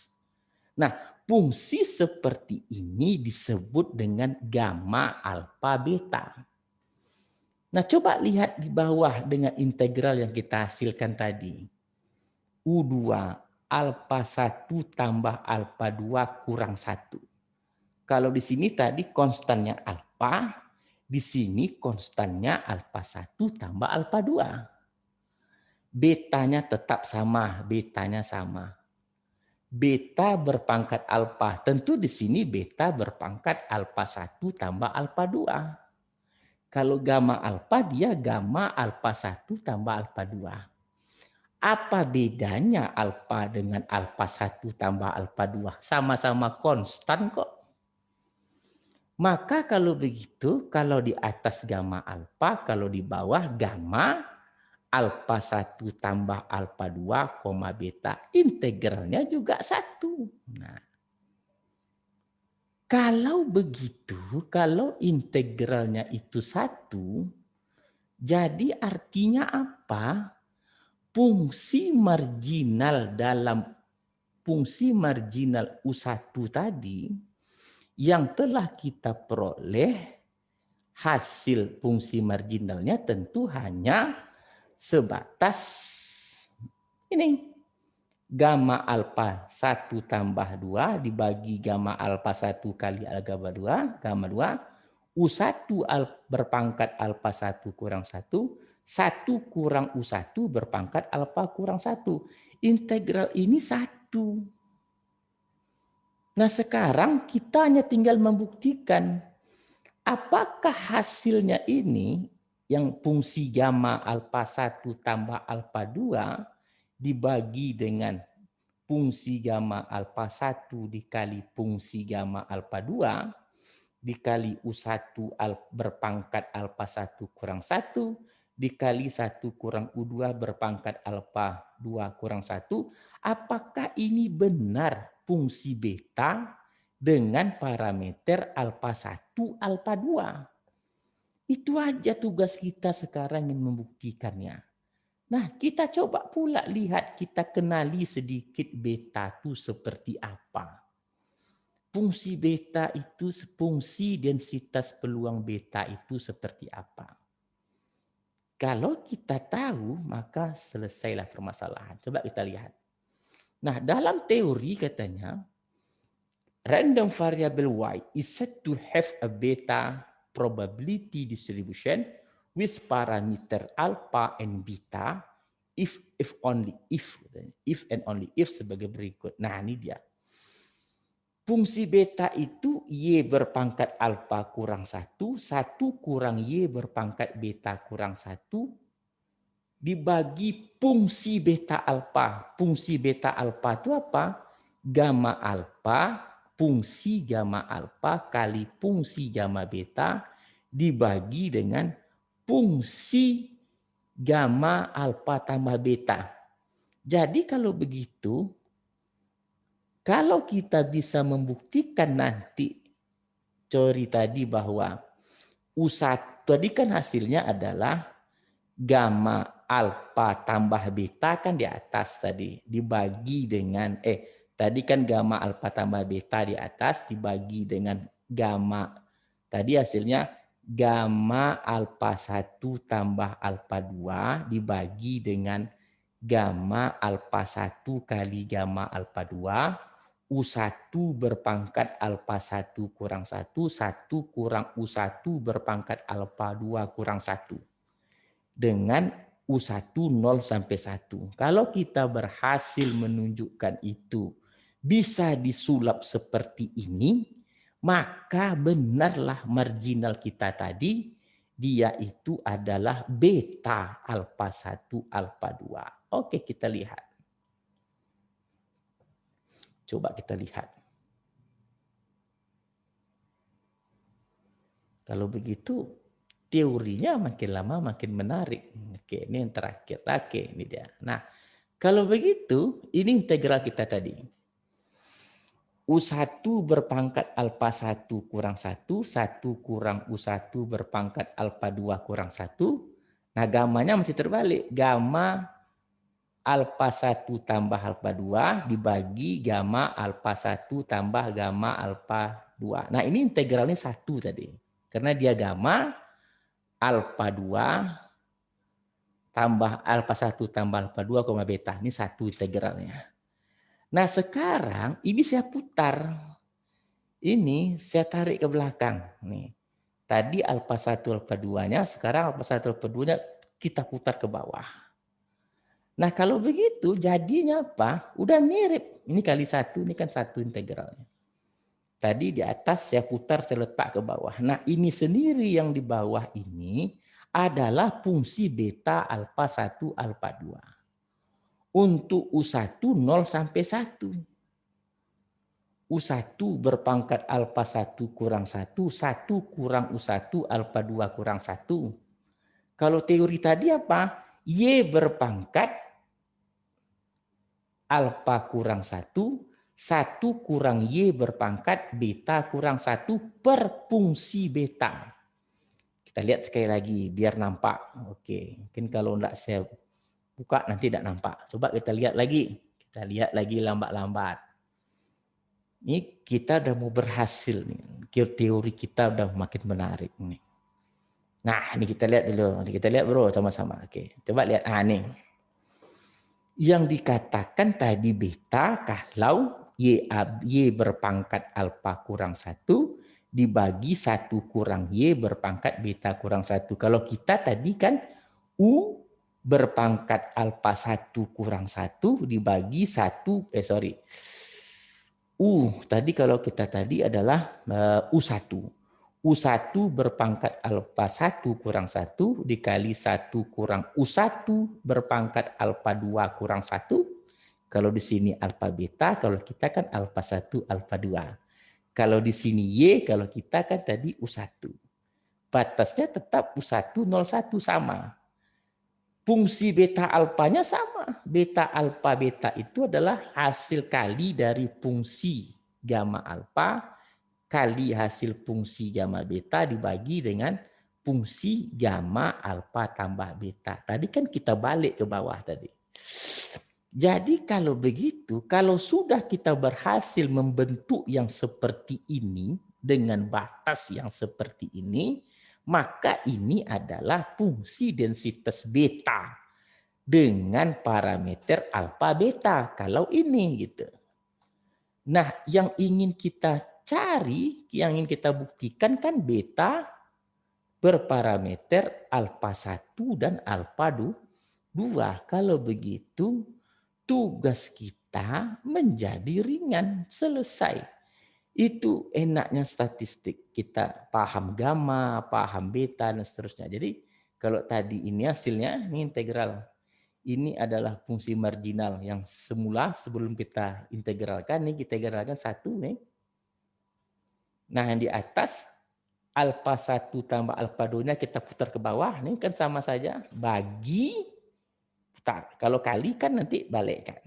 A: Nah, fungsi seperti ini disebut dengan gamma alfa beta. Nah, coba lihat di bawah dengan integral yang kita hasilkan tadi. U2 alfa 1 tambah alfa 2 kurang 1. Kalau di sini tadi konstannya alfa Di sini konstannya alfa 1 tambah alfa 2. Betanya tetap sama, betanya sama. Beta berpangkat alfa, tentu di sini beta berpangkat alfa 1 tambah alfa 2. Kalau gamma alfa, dia gamma alfa 1 tambah alfa 2. Apa bedanya alfa dengan alfa 1 tambah alfa 2? Sama-sama konstan kok. Maka kalau begitu, kalau di atas gamma alfa, kalau di bawah gamma alfa 1 tambah alfa 2, beta. Integralnya juga 1. Nah, kalau begitu, kalau integralnya itu 1, jadi artinya apa? Fungsi marginal dalam fungsi marginal U1 tadi yang telah kita peroleh, hasil fungsi marginalnya tentu hanya sebatas ini. Gamma alfa 1 tambah 2 dibagi gamma alfa 1 kali gamma 2, gamma 2, U1 berpangkat alfa 1 kurang 1, 1 kurang U1 berpangkat alfa kurang 1. Integral ini 1. Nah sekarang kita hanya tinggal membuktikan apakah hasilnya ini yang fungsi gamma alfa 1 tambah alfa 2 dibagi dengan fungsi gamma alfa 1 dikali fungsi gamma alfa 2 dikali U1 berpangkat alfa 1 kurang 1 dikali 1 kurang U2 berpangkat alfa 2 kurang 1. Apakah ini benar fungsi beta dengan parameter alfa 1, alfa 2? Itu aja tugas kita sekarang yang membuktikannya. Nah, kita coba pula lihat, kita kenali sedikit beta itu seperti apa. Fungsi beta itu, fungsi densitas peluang beta itu seperti apa. Kalau kita tahu, maka selesailah permasalahan. Coba kita lihat. Nah, dalam teori katanya, random variable y is said to have a beta probability distribution with parameter alpha and beta if and only if sebagai berikut. Nah, ini dia. Fungsi beta itu y berpangkat alfa kurang 1, 1 kurang y berpangkat beta kurang 1, dibagi fungsi beta alfa. Fungsi beta alfa itu apa? Gamma alfa, fungsi gamma alfa kali fungsi gamma beta dibagi dengan fungsi gamma alfa tambah beta. Jadi kalau begitu, kalau kita bisa membuktikan nanti teori tadi bahwa U1 tadi kan hasilnya adalah gamma alfa tambah beta kan di atas tadi dibagi dengan tadi kan gamma alfa tambah beta di atas dibagi dengan gamma tadi hasilnya gamma alfa 1 tambah alfa 2 dibagi dengan gamma alfa 1 kali gamma alfa 2 U1 berpangkat alfa 1 kurang 1, 1 kurang U1 berpangkat alfa 2 kurang 1. Dengan U1 0 sampai 1. Kalau kita berhasil menunjukkan itu bisa disulap seperti ini, maka benarlah marginal kita tadi, dia itu adalah beta alfa 1, alfa 2. Oke, kita lihat. Coba kita lihat. Kalau begitu, teorinya makin lama makin menarik. Oke, ini yang terakhir. Oke, ini dia. Nah, kalau begitu, ini integral kita tadi. U1 berpangkat alfa 1 kurang 1, 1 kurang U1 berpangkat alfa 2 kurang 1. Nah, gamanya masih terbalik. Gamma alfa 1 tambah alfa 2 dibagi gamma alfa 1 tambah gamma alfa 2. Nah, ini integralnya 1 tadi. Karena dia gamma alfa 2 tambah alfa 1 tambah alfa 2, beta. Ini 1 integralnya. Nah, sekarang ini saya putar. Ini saya tarik ke belakang. Nih. Tadi alfa 1, alfa 2-nya, sekarang alfa 1, alfa 2-nya kita putar ke bawah. Nah kalau begitu jadinya apa? Udah mirip. Ini kali 1, ini kan 1 integralnya. Tadi di atas saya putar, saya letak ke bawah. Nah ini sendiri yang di bawah ini adalah fungsi beta alfa 1, alfa 2. Untuk U1 0 sampai 1. U1 berpangkat alfa 1 kurang 1, 1 kurang U1 alfa 2 kurang 1. Kalau teori tadi apa? Y berpangkat alfa kurang 1, 1 kurang Y berpangkat beta kurang 1 per fungsi beta. Kita lihat sekali lagi biar nampak. Oke, mungkin kalau enggak saya buka nanti tidak nampak. Coba kita lihat lagi. Kita lihat lagi lambat-lambat. Ini kita udah mau berhasil nih. Teori kita udah makin menarik nih. Nah, ini kita lihat dulu. Kita lihat bro sama-sama. Oke, coba lihat. Ah, nih. Yang dikatakan tadi beta kalau Y berpangkat alfa kurang 1 dibagi 1 kurang Y berpangkat beta kurang 1. Kalau kita tadi kan U berpangkat alfa 1 kurang 1 dibagi 1, tadi kalau kita tadi adalah U1. U1 berpangkat alfa 1 kurang 1 dikali 1 kurang U1 berpangkat alfa 2 kurang 1. Kalau di sini alfa beta, kalau kita kan alfa 1, alfa 2. Kalau di sini Y, kalau kita kan tadi U1. Batasnya tetap U1, 01 sama. Fungsi beta alfanya sama. Beta alfa beta itu adalah hasil kali dari fungsi gamma alfa kali hasil fungsi gamma beta dibagi dengan fungsi gamma alfa tambah beta. Tadi kan kita balik ke bawah tadi. Jadi kalau begitu, kalau sudah kita berhasil membentuk yang seperti ini dengan batas yang seperti ini, maka ini adalah fungsi densitas beta dengan parameter alfa beta. Kalau ini gitu. Nah, yang ingin kita cari, yang ingin kita buktikan kan beta berparameter alfa 1 dan alfa 2. Kalau begitu, tugas kita menjadi ringan, selesai. Itu enaknya statistik. Kita paham gamma, paham beta, dan seterusnya. Jadi kalau tadi ini hasilnya, ini integral. Ini adalah fungsi marginal yang semula sebelum kita integralkan. Ini kita integralkan 1 nih. Nah yang di atas alfa 1 tambah alfa 2-nya kita putar ke bawah. Ini kan sama saja. Bagi, putar. Kalau kali kan nanti balik kan.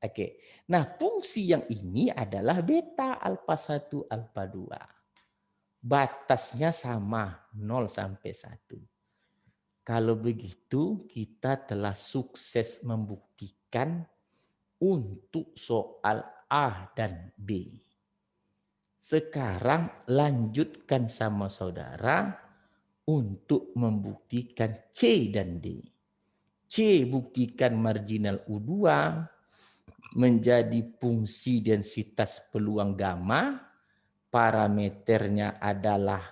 A: Oke. Nah fungsi yang ini adalah beta alfa 1, alfa 2. Batasnya sama 0 sampai 1. Kalau begitu kita telah sukses membuktikan untuk soal A dan B. Sekarang lanjutkan sama saudara untuk membuktikan C dan D. C buktikan marginal U2 menjadi fungsi densitas peluang gamma, parameternya adalah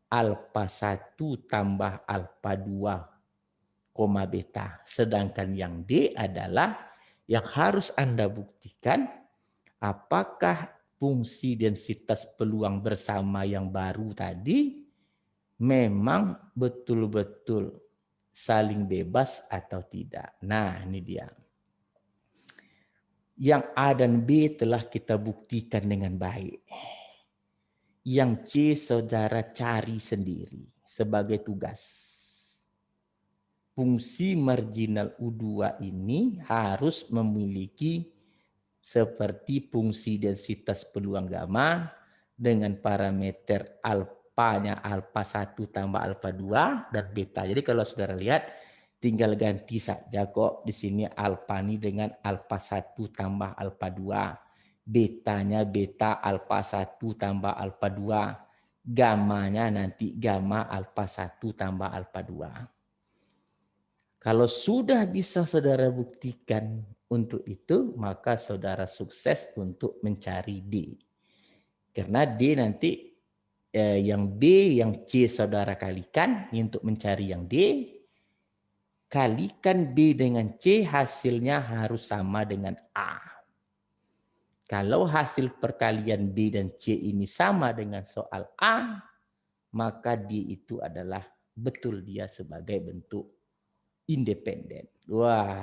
A: alfa 1 tambah alfa 2, beta. Sedangkan yang D adalah yang harus Anda buktikan apakah fungsi densitas peluang bersama yang baru tadi memang betul-betul saling bebas atau tidak. Nah ini dia. Yang A dan B telah kita buktikan dengan baik. Yang C saudara cari sendiri sebagai tugas. Fungsi marginal U2 ini harus memiliki seperti fungsi densitas peluang gamma dengan parameter alfanya alfa 1 tambah alfa 2 dan beta. Jadi kalau saudara lihat tinggal ganti saja kok di sini alfa ini dengan alfa 1 tambah alfa 2. Betanya beta alfa 1 tambah alfa 2. Gammanya nanti gamma alfa 1 tambah alfa 2. Kalau sudah bisa saudara buktikan untuk itu, maka saudara sukses untuk mencari D. Karena D nanti yang B, yang C saudara kalikan untuk mencari yang D. Kalikan B dengan C, hasilnya harus sama dengan A. Kalau hasil perkalian B dan C ini sama dengan soal A, maka D itu adalah betul dia sebagai bentuk independen. Wah,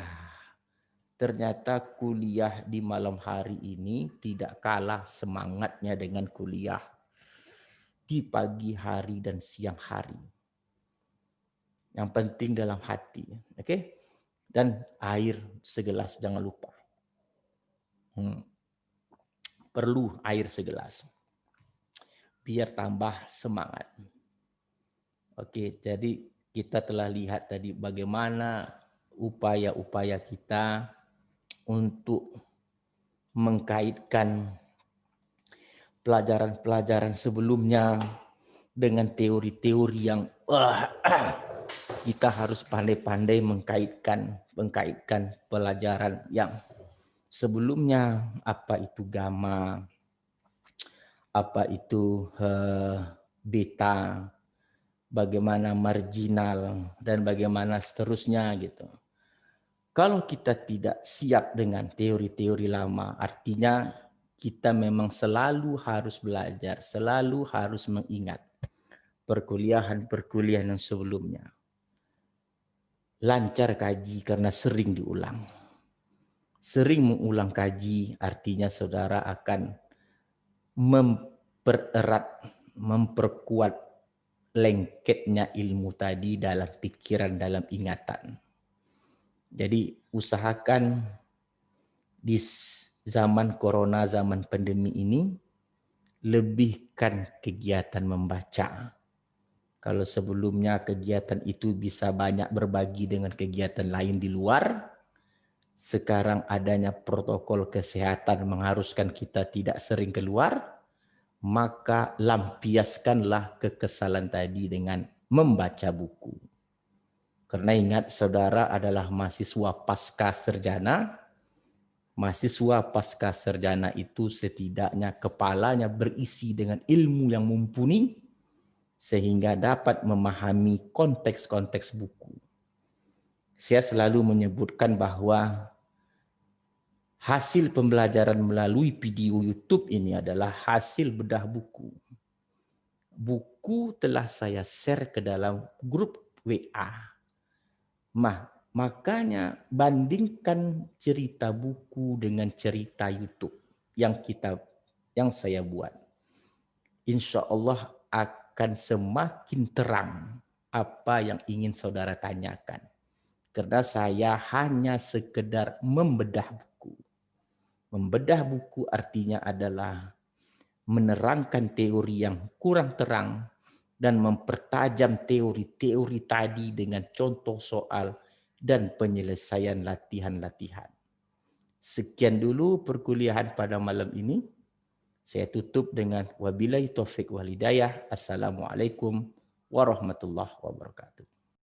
A: ternyata kuliah di malam hari ini tidak kalah semangatnya dengan kuliah di pagi hari dan siang hari. Yang penting dalam hati, oke? Dan air segelas jangan lupa. Perlu air segelas biar tambah semangat. Oke, jadi kita telah lihat tadi bagaimana upaya-upaya kita untuk mengkaitkan pelajaran-pelajaran sebelumnya dengan teori-teori yang kita harus pandai-pandai mengkaitkan pelajaran yang sebelumnya, apa itu gamma, apa itu beta, bagaimana marginal, dan bagaimana seterusnya gitu. Kalau kita tidak siap dengan teori-teori lama, artinya kita memang selalu harus belajar, selalu harus mengingat perkuliahan-perkuliahan yang sebelumnya. Lancar kaji karena sering diulang. Sering mengulang kaji artinya saudara akan mempererat, memperkuat lengketnya ilmu tadi dalam pikiran, dalam ingatan. Jadi usahakan di zaman corona, zaman pandemi ini, lebihkan kegiatan membaca. Kalau sebelumnya kegiatan itu bisa banyak berbagi dengan kegiatan lain di luar, sekarang adanya protokol kesehatan mengharuskan kita tidak sering keluar, maka lampiaskanlah kekesalan tadi dengan membaca buku. Karena ingat saudara adalah mahasiswa pasca sarjana. Mahasiswa pasca sarjana itu setidaknya kepalanya berisi dengan ilmu yang mumpuni sehingga dapat memahami konteks-konteks buku. Saya selalu menyebutkan bahwa hasil pembelajaran melalui video YouTube ini adalah hasil bedah buku. Buku telah saya share ke dalam grup WA. Makanya bandingkan cerita buku dengan cerita YouTube yang saya buat. Insya Allah akan semakin terang apa yang ingin saudara tanyakan. Karena saya hanya sekedar membedah buku. Membedah buku artinya adalah menerangkan teori yang kurang terang dan mempertajam teori-teori tadi dengan contoh soal dan penyelesaian latihan-latihan. Sekian dulu perkuliahan pada malam ini. Saya tutup dengan wabillahi taufik wal hidayah. Assalamualaikum warahmatullahi wabarakatuh.